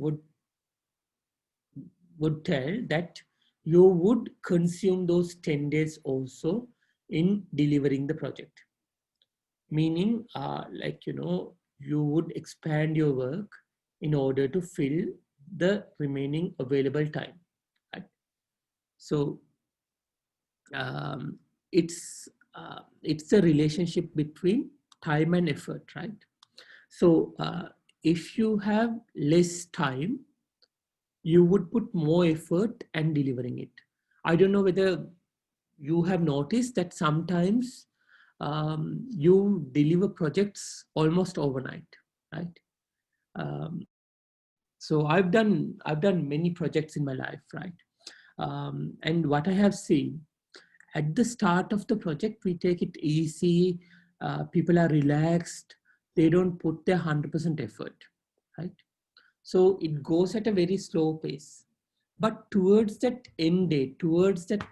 would tell that you would consume those 10 days also in delivering the project. Meaning, you would expand your work in order to fill the remaining available time, right? So it's a relationship between time and effort, right? So if you have less time, you would put more effort and delivering it. I don't know whether you have noticed that sometimes you deliver projects almost overnight, right? So I've done many projects in my life, right? And what I have seen, at the start of the project, we take it easy. People are relaxed. They don't put their 100% effort, right? So it goes at a very slow pace. But towards that end date, towards that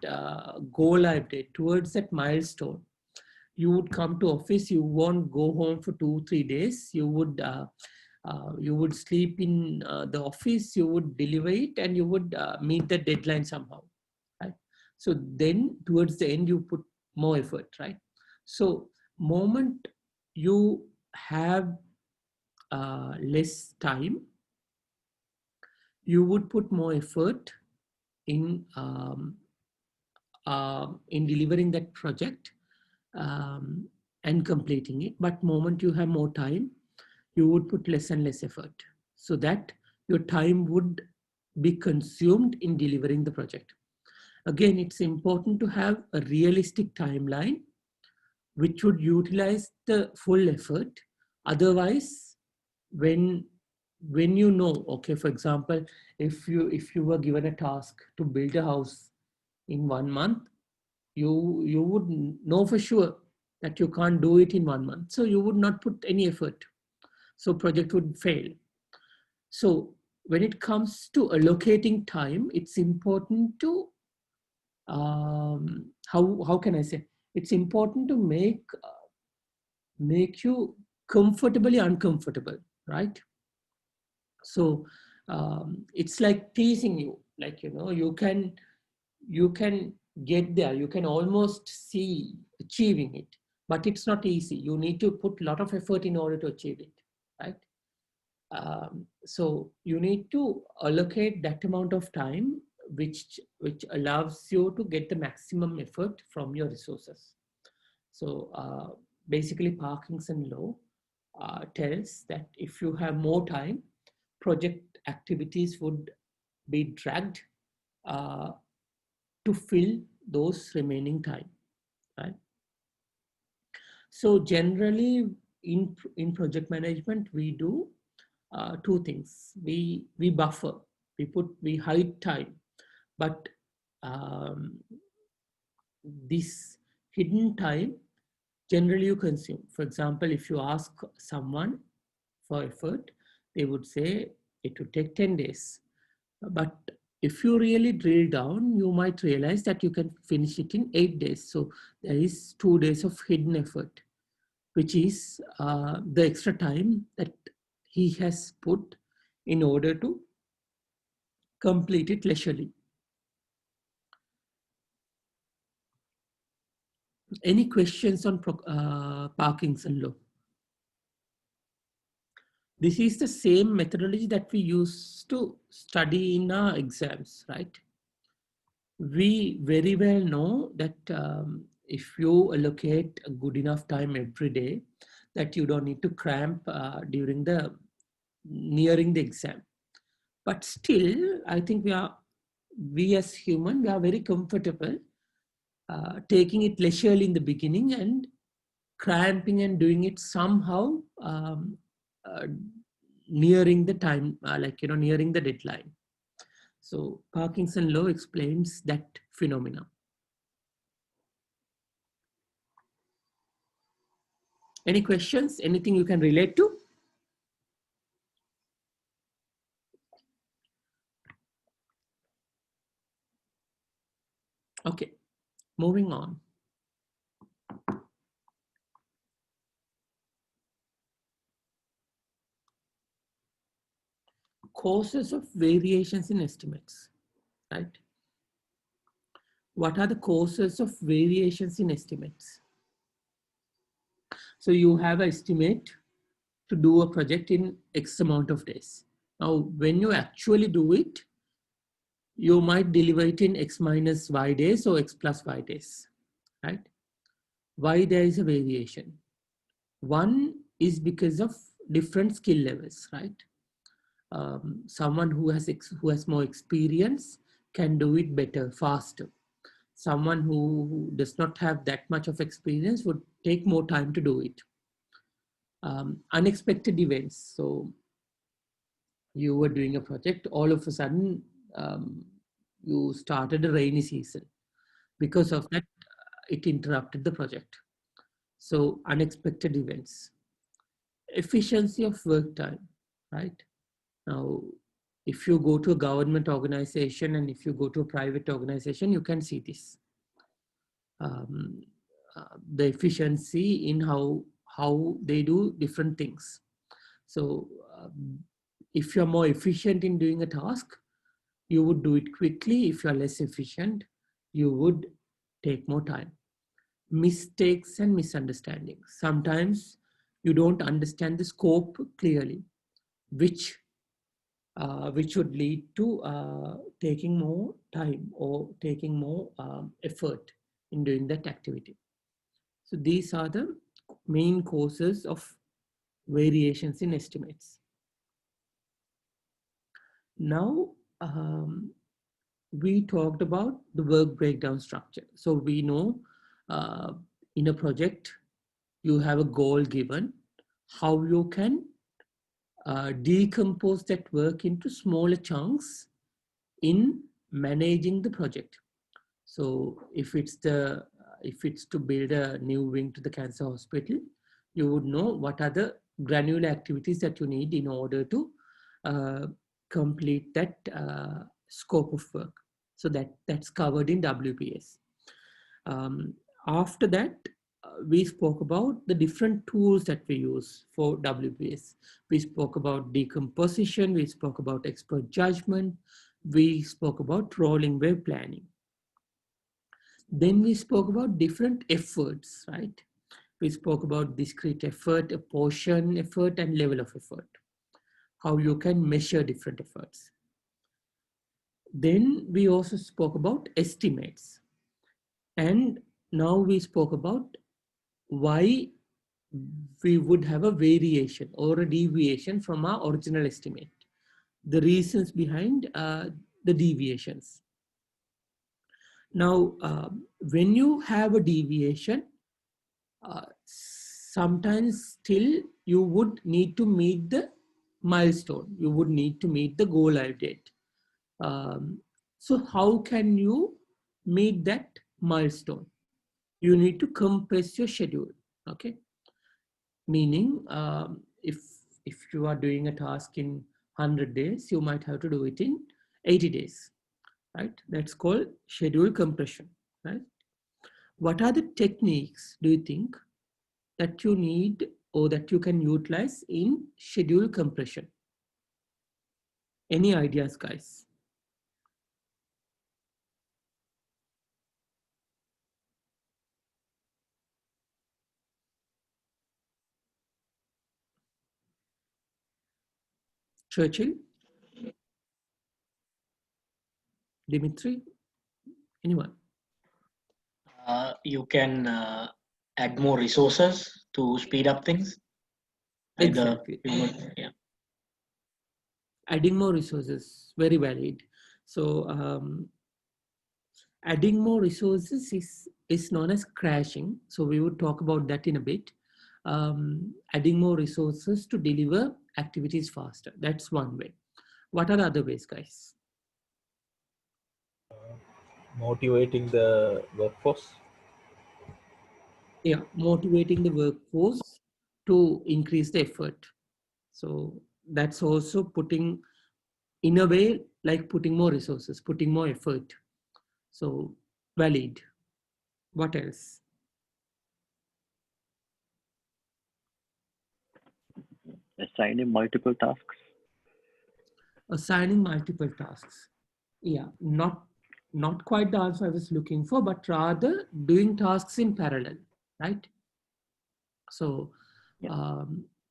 go live date, towards that milestone, you would come to office. You won't go home for 2-3 days. You would sleep in the office. You would deliver it, and you would meet the deadline somehow, right? So then towards the end, you put more effort, right? So moment you have less time, you would put more effort in delivering that project and completing it. But moment you have more time, you would put less and less effort, so that your time would be consumed in delivering the project. Again, it's important to have a realistic timeline which would utilize the full effort. Otherwise, when when you know, okay, for example, if you were given a task to build a house in 1 month, you would know for sure that you can't do it in 1 month. So you would not put any effort. So project would fail. So when it comes to allocating time, it's important to, how can I say? It's important to make you comfortably uncomfortable, right? So it's like teasing you, like, you can get there, you can almost see achieving it, but it's not easy. You need to put a lot of effort in order to achieve it, right? So you need to allocate that amount of time which allows you to get the maximum effort from your resources. So basically Parkinson law tells that if you have more time, project activities would be dragged to fill those remaining time, right? So generally in project management, we do two things. We buffer, we hide time, but this hidden time generally you consume. For example, if you ask someone for effort, they would say it would take 10 days. But if you really drill down, you might realize that you can finish it in 8 days. So there is 2 days of hidden effort, which is the extra time that he has put in order to complete it leisurely. Any questions on Parkinson law? This is the same methodology that we use to study in our exams, right? We very well know that if you allocate a good enough time every day, that you don't need to cramp during nearing the exam. But still, I think we as human, we are very comfortable taking it leisurely in the beginning and cramping and doing it somehow nearing the time, nearing the deadline. So Parkinson law explains that phenomena. Any questions? Anything you can relate to? Okay, moving on. Causes of variations in estimates, right? What are the causes of variations in estimates? So you have an estimate to do a project in X amount of days. Now, when you actually do it, you might deliver it in X minus Y days or X plus Y days, right? Why there is a variation? One is because of different skill levels, right? Someone who has more experience can do it better, faster. Someone who does not have that much of experience would take more time to do it. Unexpected events. So you were doing a project, all of a sudden you started a rainy season. Because of that, it interrupted the project. So unexpected events. Efficiency of work time, right? Now, if you go to a government organization and if you go to a private organization, you can see this. The efficiency in how they do different things. So if you're more efficient in doing a task, you would do it quickly. If you're less efficient, you would take more time. Mistakes and misunderstandings. Sometimes you don't understand the scope clearly, which would lead to taking more time or taking more effort in doing that activity. So these are the main causes of variations in estimates. Now, we talked about the work breakdown structure. So we know in a project, you have a goal given, how you can decompose that work into smaller chunks in managing the project. So if it's to build a new wing to the cancer hospital, you would know what are the granular activities that you need in order to complete that scope of work. So that's covered in WPS. After that, we spoke about the different tools that we use for WPS. We spoke about decomposition, we spoke about expert judgment, we spoke about rolling wave planning. Then we spoke about different efforts, right? We spoke about discrete effort, apportion effort, and level of effort, how you can measure different efforts. Then we also spoke about estimates. And now we spoke about why we would have a variation or a deviation from our original estimate, the reasons behind the deviations. Now, when you have a deviation, sometimes still you would need to meet the milestone, you would need to meet the go live date. So how can you meet that milestone? You need to compress your schedule, okay? Meaning, if you are doing a task in 100 days, you might have to do it in 80 days, right? That's called schedule compression, right? What are the techniques, do you think, that you need or that you can utilize in schedule compression? Any ideas, guys? Churchill? Dimitri? Anyone? You can add more resources to speed up things. Exactly. Yeah. Adding more resources, very valid. So adding more resources is known as crashing. So we would talk about that in a bit. Adding more resources to deliver activities faster. That's one way. What are the other ways, guys? Motivating the workforce. Yeah, motivating the workforce to increase the effort. So that's also putting, in a way, like putting more resources, putting more effort. So valid. What else? Assigning multiple tasks. Assigning multiple tasks. Yeah, not quite the answer I was looking for, but rather doing tasks in parallel, right? So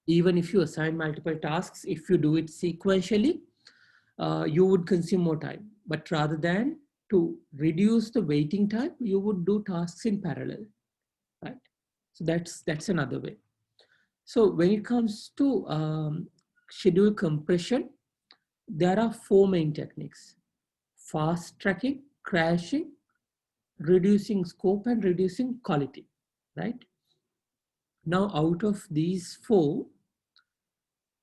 even if you assign multiple tasks, if you do it sequentially, you would consume more time. But rather than to reduce the waiting time, you would do tasks in parallel, right? So that's another way. So when it comes to schedule compression, there are 4 main techniques: fast tracking, crashing, reducing scope, and reducing quality, right? Now, out of these 4,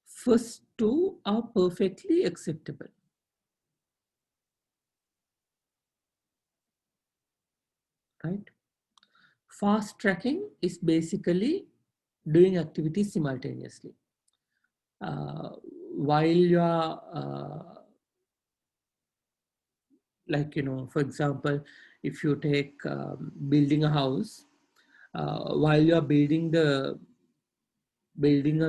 first 2 are perfectly acceptable. Right? Fast tracking is basically doing activities simultaneously. While you are, like, for example, if you take building a house, while you are building a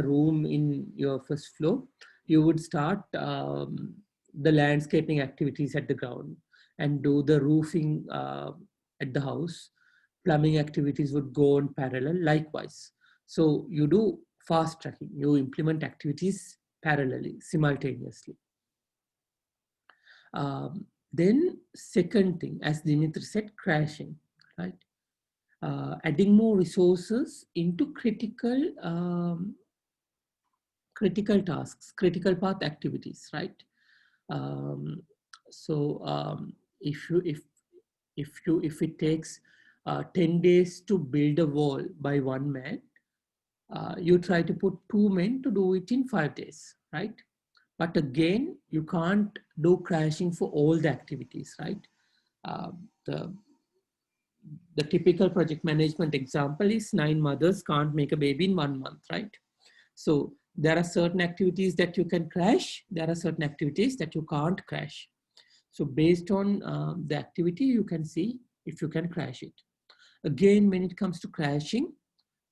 room in your first floor, you would start the landscaping activities at the ground and do the roofing at the house. Plumbing activities would go on parallel likewise. So you do fast tracking, you implement activities parallelly, simultaneously. Then second thing, as Dimitri said, crashing, right? Adding more resources into critical tasks, critical path activities, right? If it takes 10 days to build a wall by one man, you try to put 2 men to do it in 5 days, right? But again, you can't do crashing for all the activities, right? The typical project management example is 9 mothers can't make a baby in 1 month, right? So there are certain activities that you can crash. There are certain activities that you can't crash. So based on the activity, you can see if you can crash it. Again, when it comes to crashing,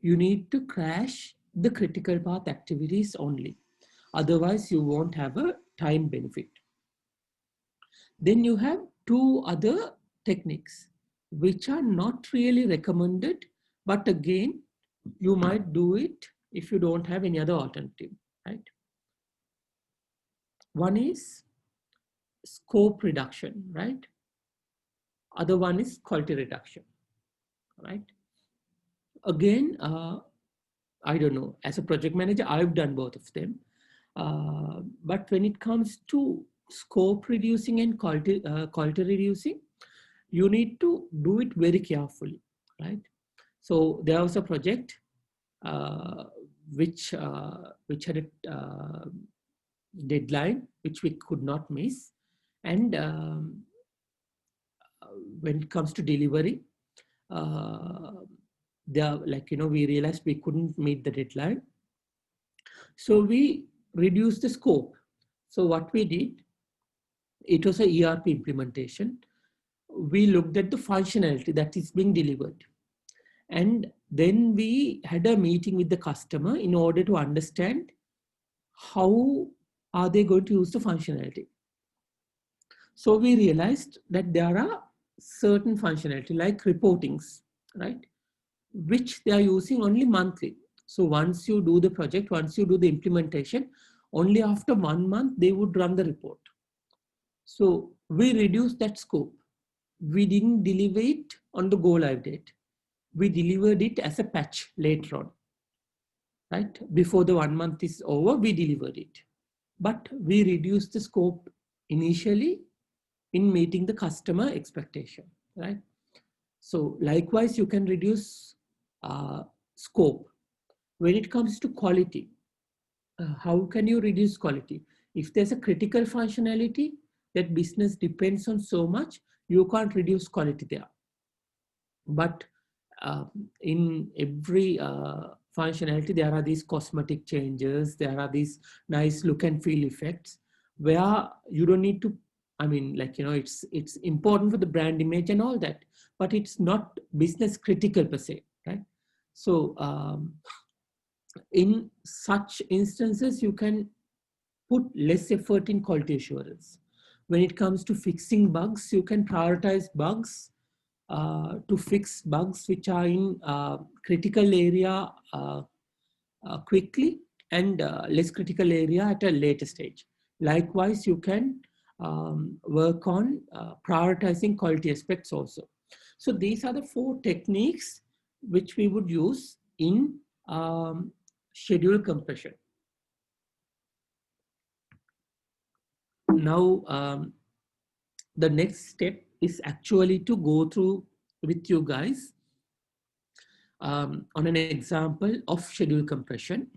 you need to crash the critical path activities only. Otherwise, you won't have a time benefit. Then you have 2 other techniques which are not really recommended, but again, you might do it if you don't have any other alternative, right? One is scope reduction, right? Other one is quality reduction, right? Again, I don't know, as a project manager, I've done both of them. But when it comes to scope reducing and quality reducing, you need to do it very carefully, right? So there was a project which had a deadline which we could not miss, and when it comes to delivery, we realized we couldn't meet the deadline, so we reduced the scope. So what we did, it was a ERP implementation. We looked at the functionality that is being delivered, and then we had a meeting with the customer in order to understand how are they going to use the functionality. So we realized that there are certain functionality like reportings, right, which they are using only monthly. So once you do the project, once you do the implementation, only after 1 month they would run the report. So we reduced that scope. We didn't deliver it on the go live date. We delivered it as a patch later on, right? Before the 1 month is over, we delivered it. But we reduced the scope initially in meeting the customer expectation, right? So likewise, you can reduce scope. When it comes to quality, how can you reduce quality? If there's a critical functionality that business depends on so much, you can't reduce quality there. But in every functionality, there are these cosmetic changes, there are these nice look and feel effects where you don't need to, I mean, like, you know, it's important for the brand image and all that, but it's not business critical per se, right? So in such instances, you can put less effort in quality assurance. When it comes to fixing bugs, you can prioritize bugs to fix bugs which are in critical area quickly, and less critical area at a later stage. Likewise, you can work on prioritizing quality aspects also. So these are the 4 techniques which we would use in schedule compression. Now, the next step is actually to go through with you guys on an example of schedule compression.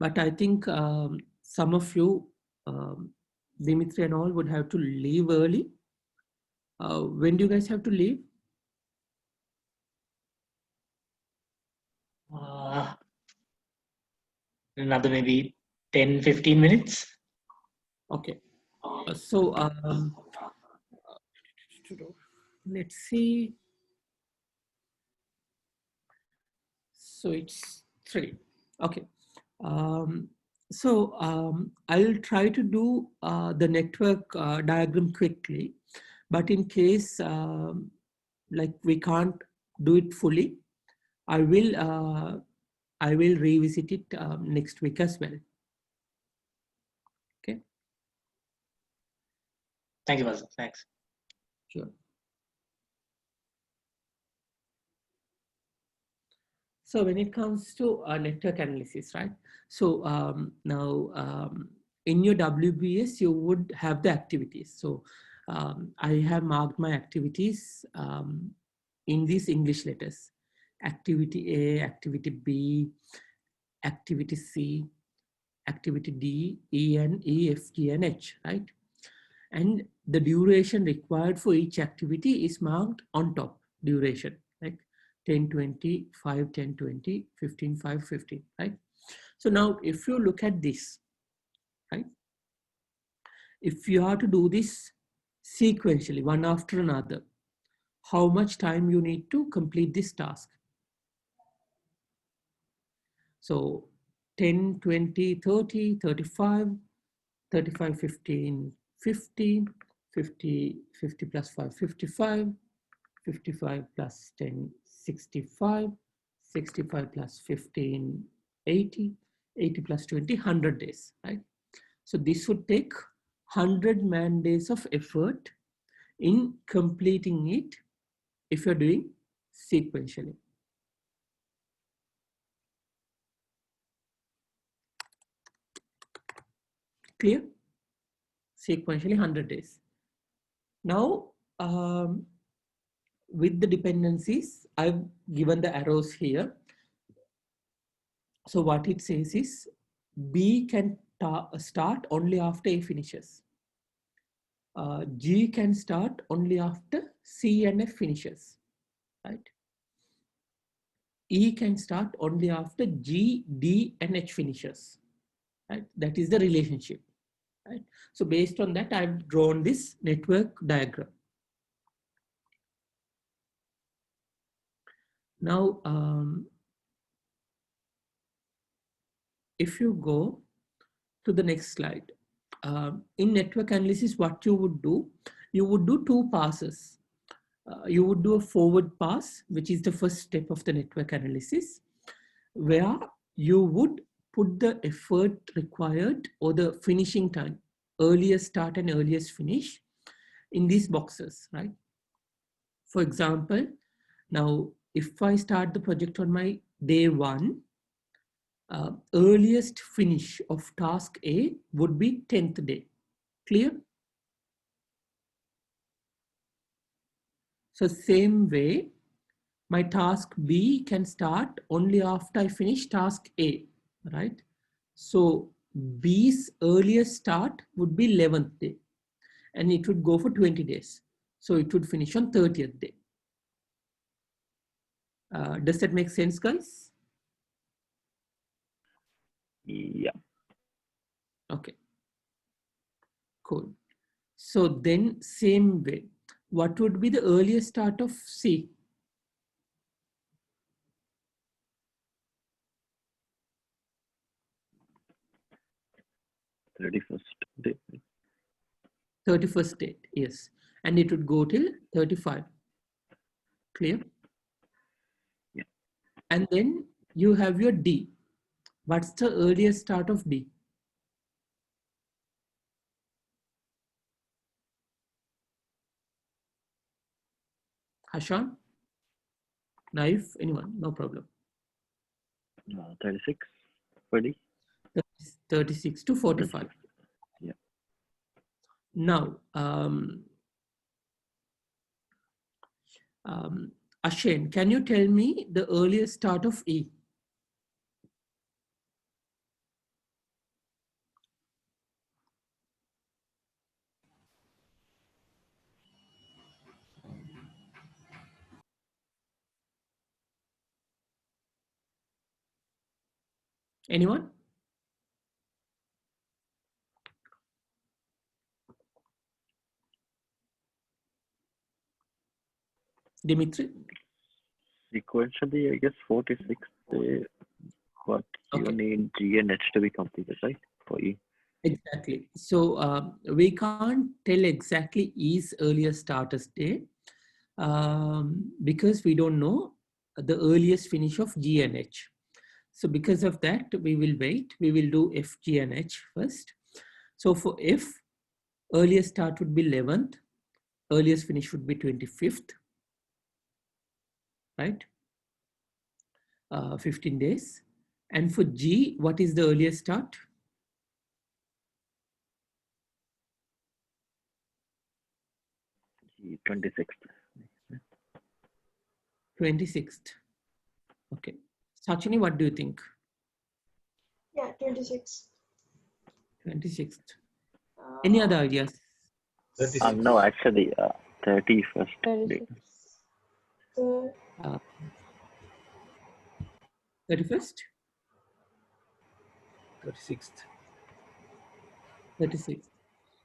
But I think some of you, Dimitri and all, would have to leave early. When do you guys have to leave? Another maybe 10-15 minutes. Okay. So let's see. So it's 3. Okay. I'll try to do the network diagram quickly, but in case like we can't do it fully, I will revisit it next week as well. Okay. Thank you, Basil. Thanks. Sure. So when it comes to network analysis, right? So now in your WBS, you would have the activities. So I have marked my activities in these English letters: activity A, activity B, activity C, activity D, E, and E, F, G, and H, right? And the duration required for each activity is marked on top, duration, like 10, 20, 5, 10, 20, 15, 5, 15, right? So now if you look at this, right? If you have to do this sequentially, one after another, how much time you need to complete this task? So 10, 20, 30, 35, 35, 15, 50, 50, 50 plus 5, 55, 55 plus 10, 65, 65 plus 15, 80, 80 plus 20, 100 days, right? So this would take 100 man days of effort in completing it if you're doing sequentially. Clear? Sequentially 100 days. Now, with the dependencies, I've given the arrows here. So what it says is B can start only after A finishes. G can start only after C and F finishes, right? E can start only after G, D, and H finishes, right? That is the relationship, right? So based on that, I've drawn this network diagram. Now, if you go to the next slide, in network analysis, what you would do two passes. You would do a forward pass, which is the first step of the network analysis, where you would put the effort required or the finishing time, earliest start and earliest finish, in these boxes, right? For example, now if I start the project on my day 1, earliest finish of task A would be 10th day. Clear? So same way, my task B can start only after I finish task A, right? So B's earliest start would be 11th day, and it would go for 20 days. So it would finish on 30th day. Does that make sense, guys? Yeah. Okay, cool. So then same way, what would be the earliest start of C? Day. 31st date, yes. And it would go till 35. Clear? Yeah. And then you have your D. What's the earliest start of D? Hashan? Naif? Anyone? No problem. 36 for D. 36 to 45. Yeah. Now, Ashen, can you tell me the earliest start of E? Anyone? Dimitri? Sequentially, I guess 46 day, but you Okay. need G and H to be completed, right? For E. Exactly. So we can't tell exactly E's earliest starters day because we don't know the earliest finish of G and H. So because of that, we will wait. We will do F, G, and H first. So for F, earliest start would be 11th. Earliest finish would be 25th, right? 15 days. And for G, what is the earliest start? G 26th. 26th. Okay. Sachini, what do you think? Yeah, 26. 26th. Any other ideas? 36. No, actually, 31st day. 36. 31st? 36th. 36th.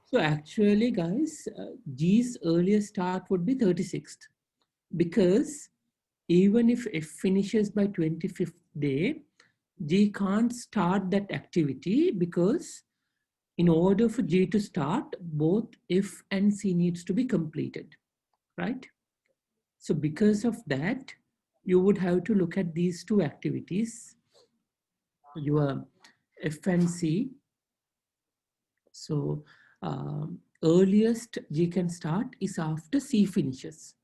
So actually, guys, G's earliest start would be 36th, because even if F finishes by 25th day, G can't start that activity, because in order for G to start, both F and C needs to be completed, right? So because of that, you would have to look at these two activities, your F and C. So earliest G can start is after C finishes.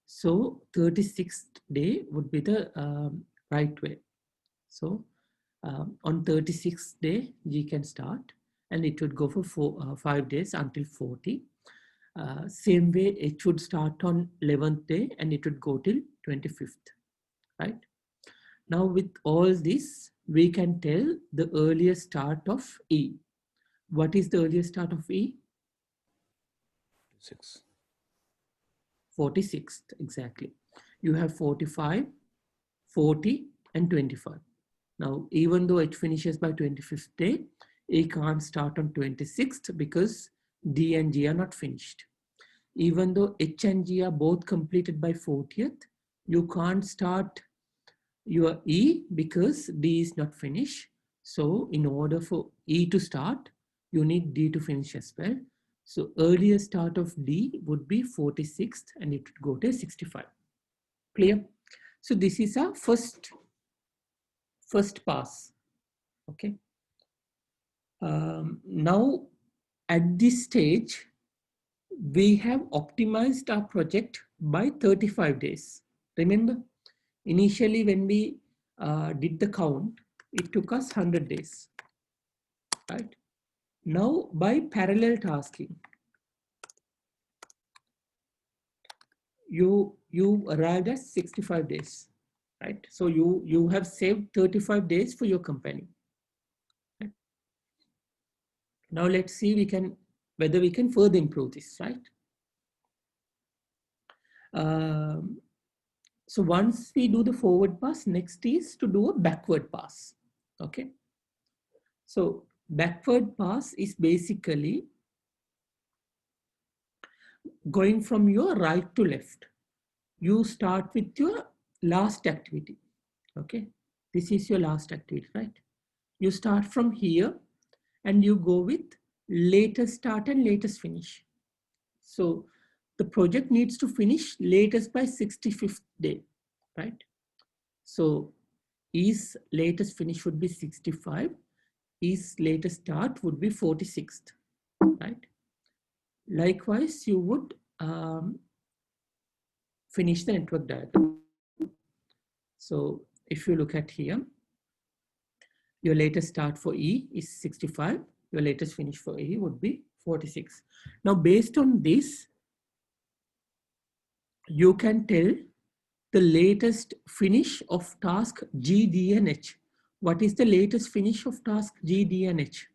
So 36th day would be the right way. So on 36th day, G can start, and it would go for 5 days until 40. Same way, it should start on 11th day and it would go till 25th, right? Now with all this, we can tell the earliest start of E. What is the earliest start of E? 6. 46th, exactly. You have 45, 40, and 25. Now, even though it finishes by 25th day, it can't start on 26th because D and G are not finished. Even though H and G are both completed by 40th, you can't start your E because D is not finished. So in order for E to start, you need D to finish as well. So earliest start of D would be 46th and it would go to 65. Clear? So this is our first pass. Okay. Now at this stage, we have optimized our project by 35 days. Remember, initially when we did the count, it took us 100 days, right? Now by parallel tasking, you arrived at 65 days, right? So you have saved 35 days for your company. Right? Now let's see whether we can further improve this, right? So once we do the forward pass, next is to do a backward pass. Okay. So backward pass is basically going from your right to left. You start with your last activity. Okay. This is your last activity, right? You start from here and you go with latest start and latest finish. So the project needs to finish latest by 65th day, right? So E's latest finish would be 65. E's latest start would be 46th, right? Likewise, you would finish the network diagram. So if you look at here, your latest start for E is 65. Your latest finish for E would be 46. Now, based on this, you can tell the latest finish of task G, D, and H. What is the latest finish of task G, D, and H?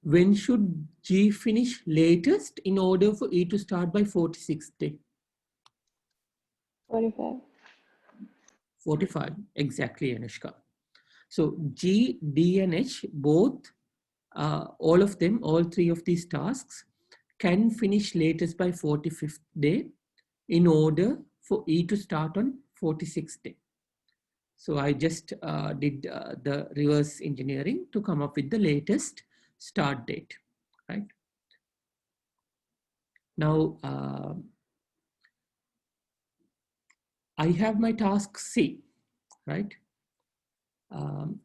When should G finish latest in order for E to start by 46th day? 45. 45, exactly, Anushka. So G, D, and H, both, all of them, all three of these tasks can finish latest by 45th day in order for E to start on 46th day. So I just did the reverse engineering to come up with the latest start date, right? Now, I have my task C, right?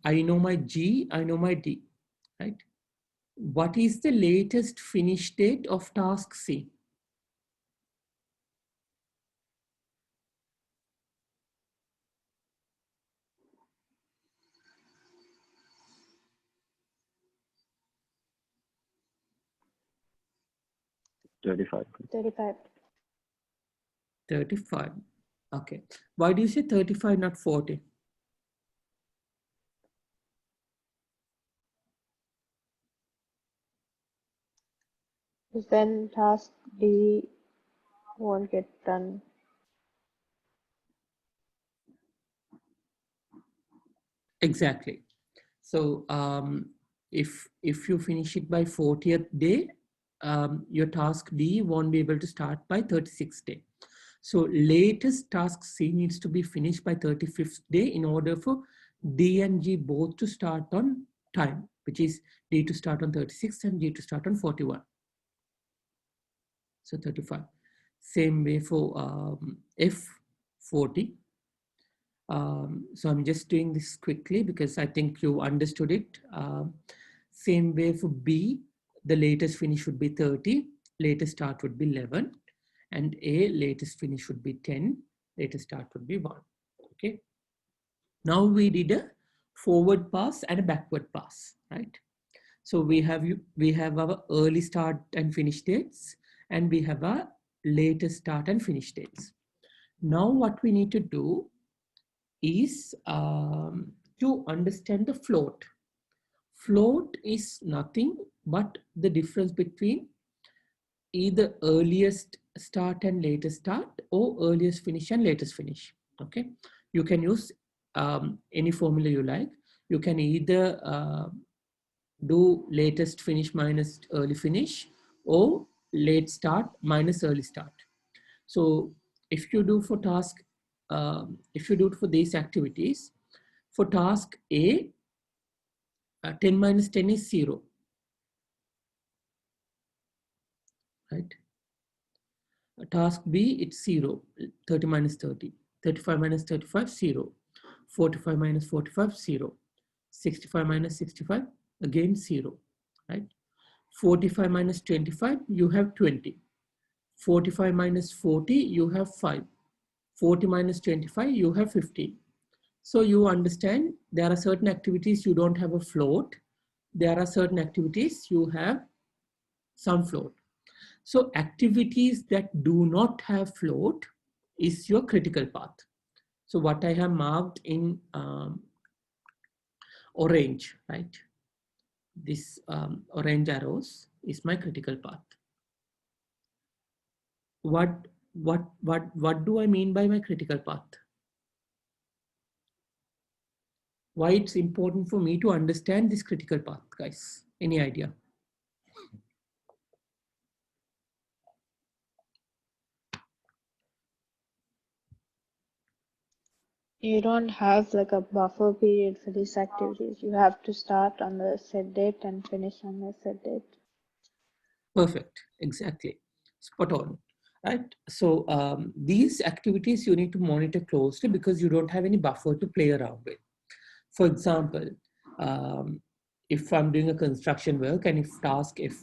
I know my G, I know my D, right? What is the latest finish date of task C? $35. 35. 35. Okay. Why do you say 35, not 40? then task D won't get done. Exactly. So if you finish it by 40th day, your task D won't be able to start by 36th day. So latest task C needs to be finished by 35th day in order for D and G both to start on time, which is D to start on 36 and G to start on 41. So 35. Same way for F40. So I'm just doing this quickly because I think you understood it. Same way for B, the latest finish would be 30, latest start would be 11, and A, latest finish would be 10, latest start would be 1. Okay. Now we did a forward pass and a backward pass, right? So we have our early start and finish dates, and we have our latest start and finish dates. Now what we need to do is to understand the float. Float is nothing but the difference between either earliest start and latest start, or earliest finish and latest finish. Okay, you can use any formula you like. You can either do latest finish minus early finish, or late start minus early start. So if you do for task, if you do it for these activities, for task A, 10 minus 10 is 0, right? Task B, it's 0, 30 minus 30, 35 minus 35, 0, 45 minus 45, 0, 65 minus 65, again 0, right? 45 minus 25, you have 20. 45 minus 40, you have 5. 40 minus 25, you have 15. So you understand there are certain activities you don't have a float. There are certain activities you have some float. So activities that do not have float is your critical path. So what I have marked in orange, right? This orange arrows is my critical path. What do I mean by my critical path? Why it's important for me to understand this critical path, guys? Any idea? You don't have like a buffer period for these activities. You have to start on the set date and finish on the set date. Perfect, exactly, spot on, right? So these activities you need to monitor closely because you don't have any buffer to play around with. For example, if I'm doing a construction work and if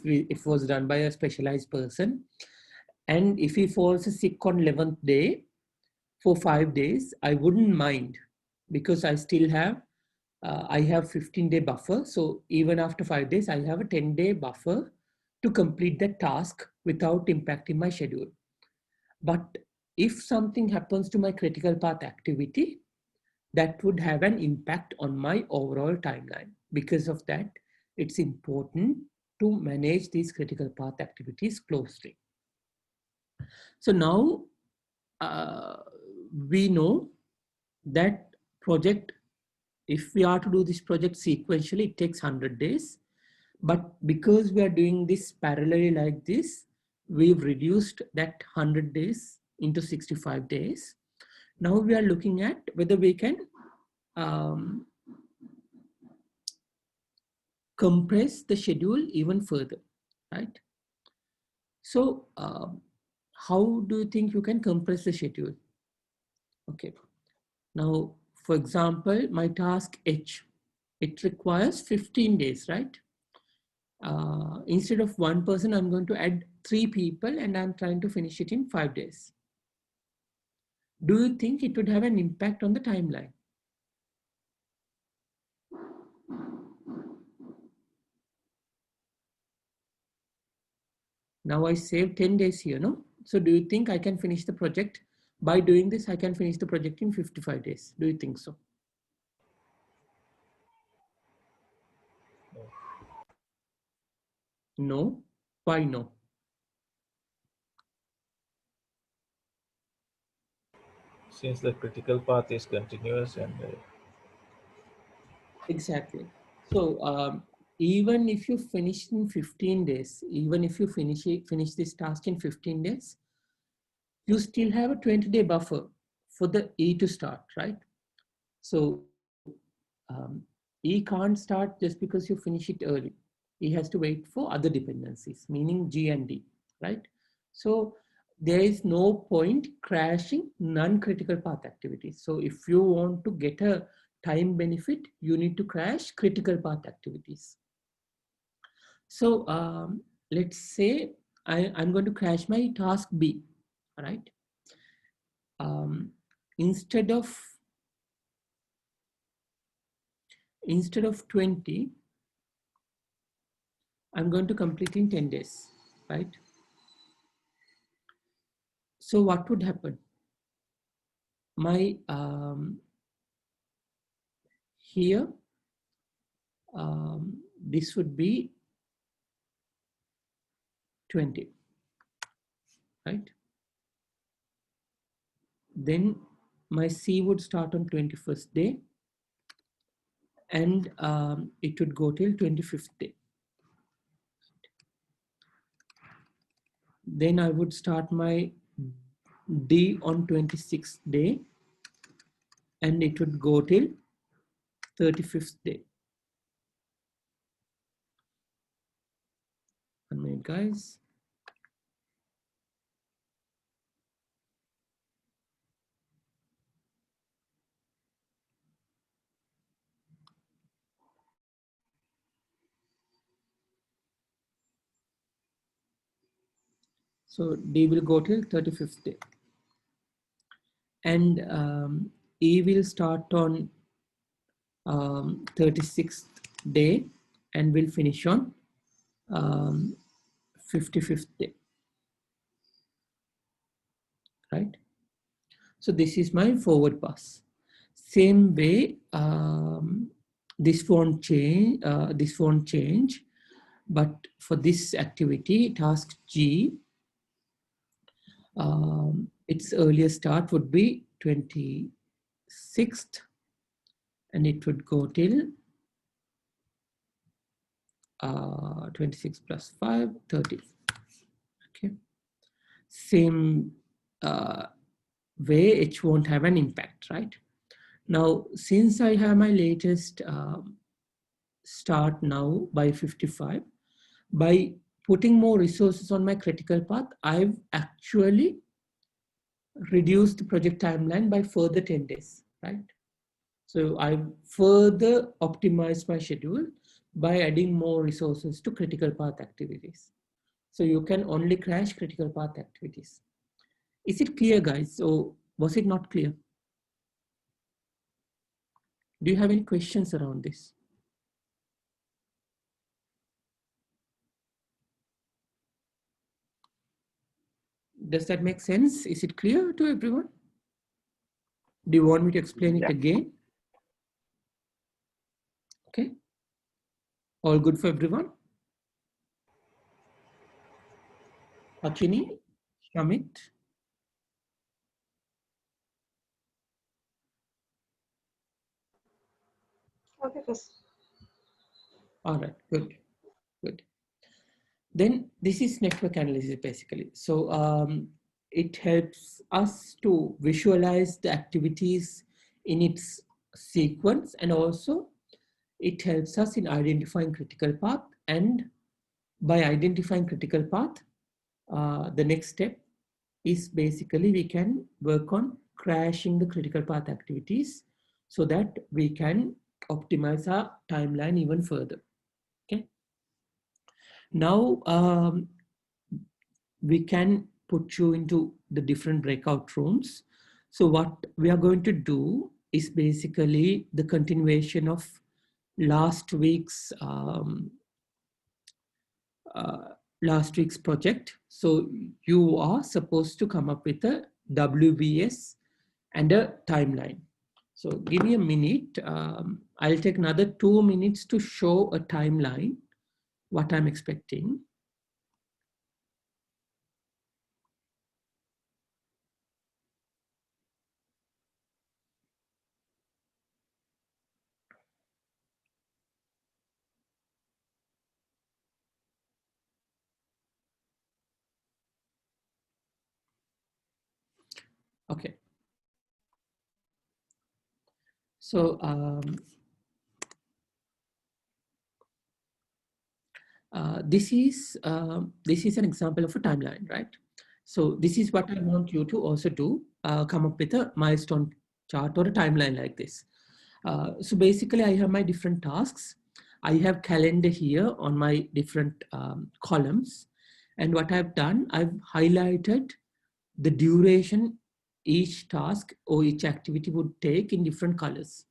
it was done by a specialized person, and if he falls sick on 11th day for 5 days, I wouldn't mind because I still have I have 15-day buffer. So even after 5 days, I have a 10-day buffer to complete that task without impacting my schedule. But if something happens to my critical path activity, that would have an impact on my overall timeline. Because of that, it's important to manage these critical path activities closely. So now we know that project, if we are to do this project sequentially, it takes 100 days. But because we are doing this parallelly like this, we've reduced that 100 days into 65 days. Now we are looking at whether we can compress the schedule even further, right? So how do you think you can compress the schedule? Okay. Now, for example, my task H, it requires 15 days, right? Instead of 1 person, I'm going to add 3 people and I'm trying to finish it in 5 days. Do you think it would have an impact on the timeline? Now I save 10 days here, no? So do you think I can finish the project? By doing this, I can finish the project in 55 days. Do you think so? No. Why no? Since the critical path is continuous and Exactly. So even if you finish in 15 days, even if you finish this task in 15 days, you still have a 20-day buffer for the E to start, right? So E can't start just because you finish it early. E has to wait for other dependencies, meaning G and D, right? So there is no point crashing non-critical path activities. So if you want to get a time benefit, you need to crash critical path activities. So let's say I'm going to crash my task B, right? Instead of 20, I'm going to complete in 10 days, right? So what would happen? My here, this would be 20, right? Then my C would start on 21st day, and it would go till 25th day. Then I would start my D on 26th day, and it would go till 35th day. 1 minute, guys. So D will go till 35th day. And E will start on 36th day and will finish on 55th day, right? So this is my forward pass. Same way, this won't change. But for this activity, task G, its earlier start would be 26th, and it would go till 26 plus 5, 30. Okay. Same way, it won't have an impact, right? Now, since I have my latest start now by 55, by putting more resources on my critical path, I've actually reduced the project timeline by further 10 days, right? So I've further optimized my schedule by adding more resources to critical path activities. So you can only crash critical path activities. Is it clear, guys? Or was it not clear? Do you have any questions around this? Does that make sense? Is it clear to everyone? Do you want me to explain it again? Okay. All good for everyone? Achini, Shamit? Okay, Chris. All right, good, good. Then this is network analysis basically. So it helps us to visualize the activities in its sequence, and also it helps us in identifying critical path. And by identifying critical path, the next step is basically we can work on crashing the critical path activities so that we can optimize our timeline even further. Okay. Now we can put you into the different breakout rooms. So what we are going to do is basically the continuation of last week's project. So you are supposed to come up with a WBS and a timeline. So give me a minute. I'll take another 2 minutes to show a timeline, what I'm expecting. Okay. So this is an example of a timeline, right? So this is what I want you to also do, come up with a milestone chart or a timeline like this. So basically I have my different tasks. I have calendar here on my different columns. And what I've done, I've highlighted the duration each task or each activity would take in different colors.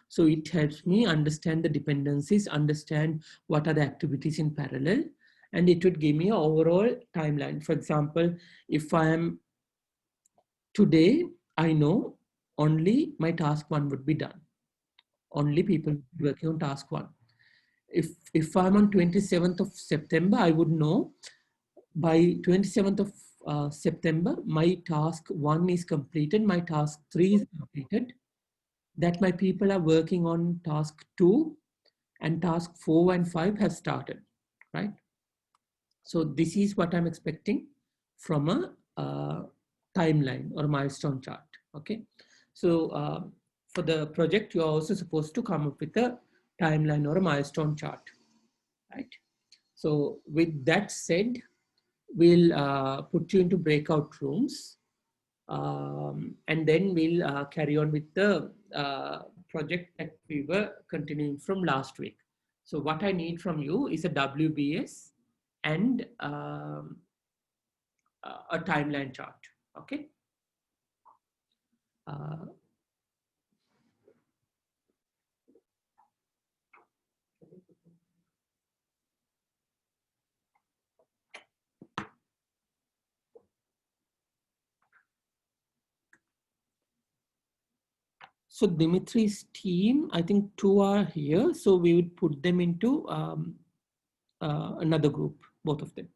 So it helps me understand the dependencies, understand what are the activities in parallel, and it would give me an overall timeline. For example, if I am today, I know only my task 1 would be done. Only people working on task 1. If I'm on 27th of September, I would know by 27th of September, my task 1 is completed, my task 3 is completed, that my people are working on task 2 and task 4 and 5 have started, right? So this is what I'm expecting from a timeline or milestone chart, okay? So for the project, you're also supposed to come up with a timeline or a milestone chart, right? So with that said, we'll put you into breakout rooms and then we'll carry on with the project that we were continuing from last week. So what I need from you is a WBS and a timeline chart, okay? So Dimitri's team, I think 2 are here. So we would put them into another group, both of them.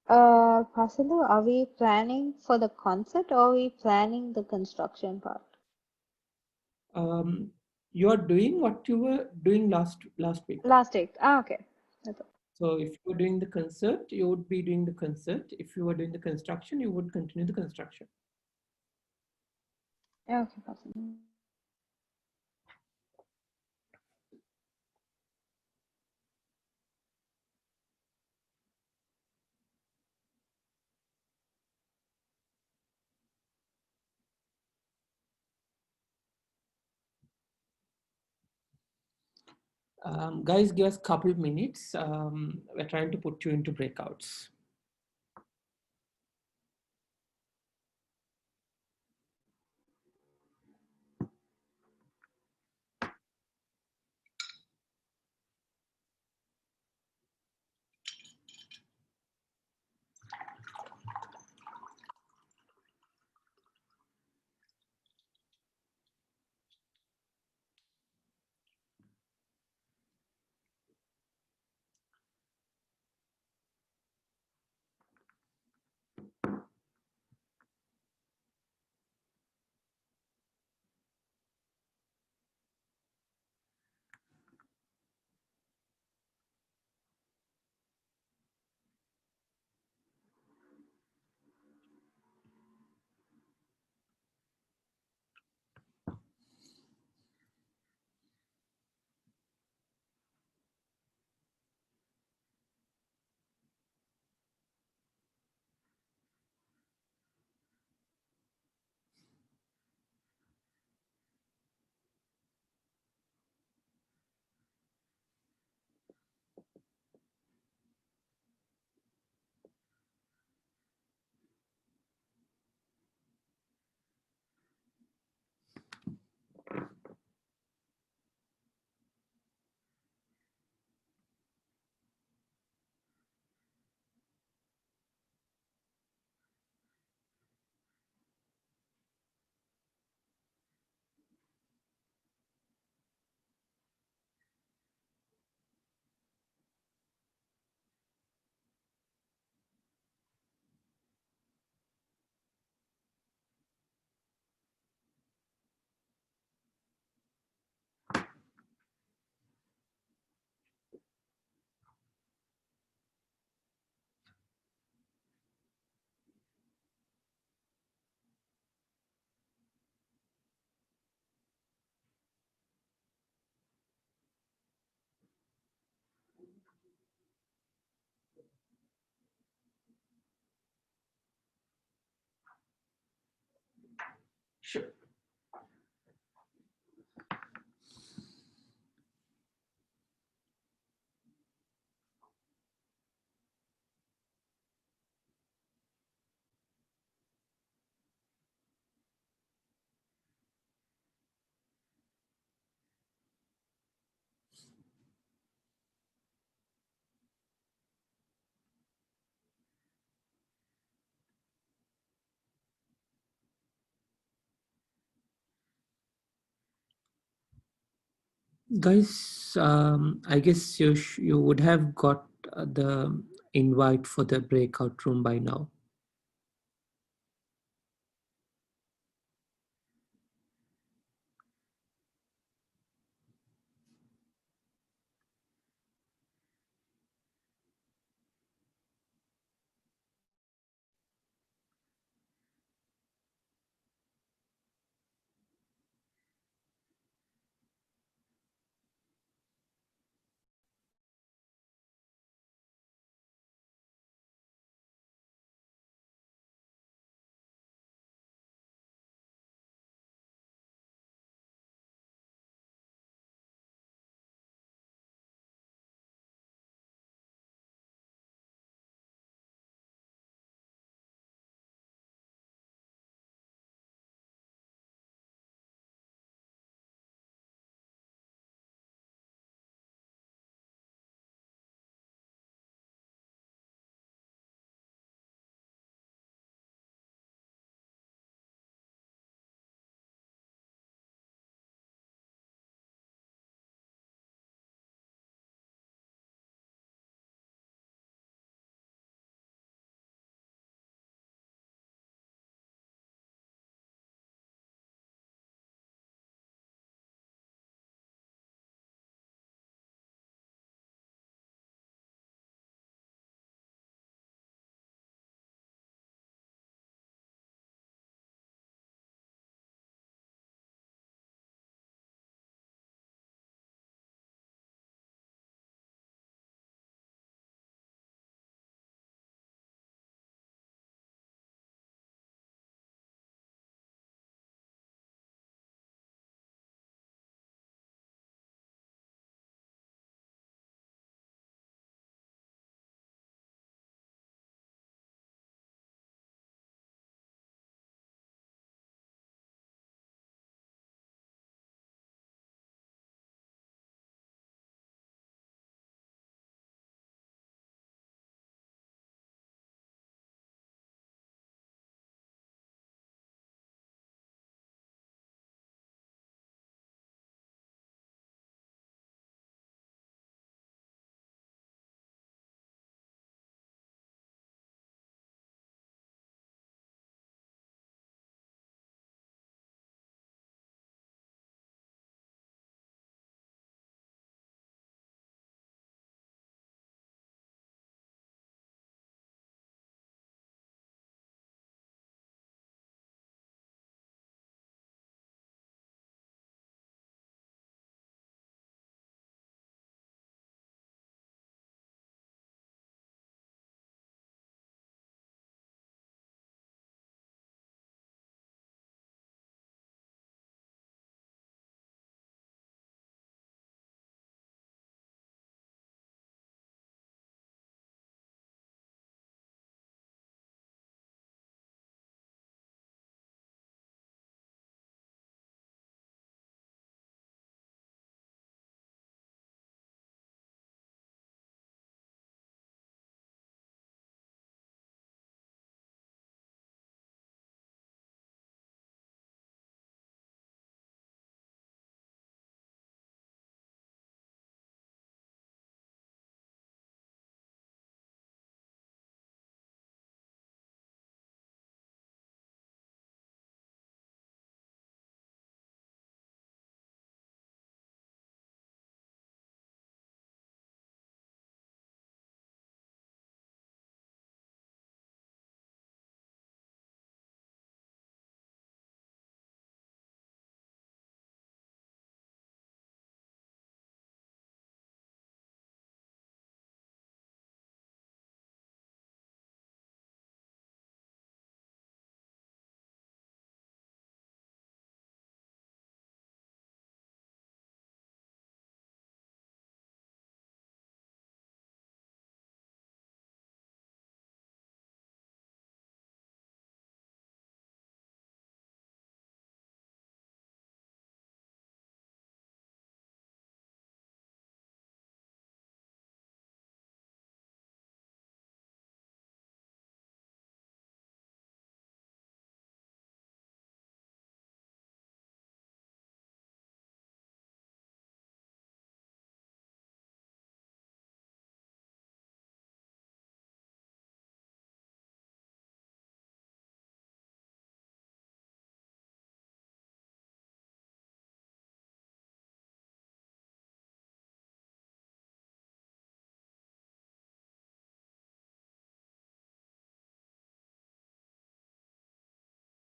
Prasidu, are we planning for the concept or are we planning the construction part? You're doing what you were doing last week. Last week. Okay. So if you're doing the concert, you would be doing the concert. If you were doing the construction, you would continue the construction. Okay, Prasidu. Guys, give us a couple of minutes. We're trying to put you into breakouts. Guys, I guess you would have got the invite for the breakout room by now.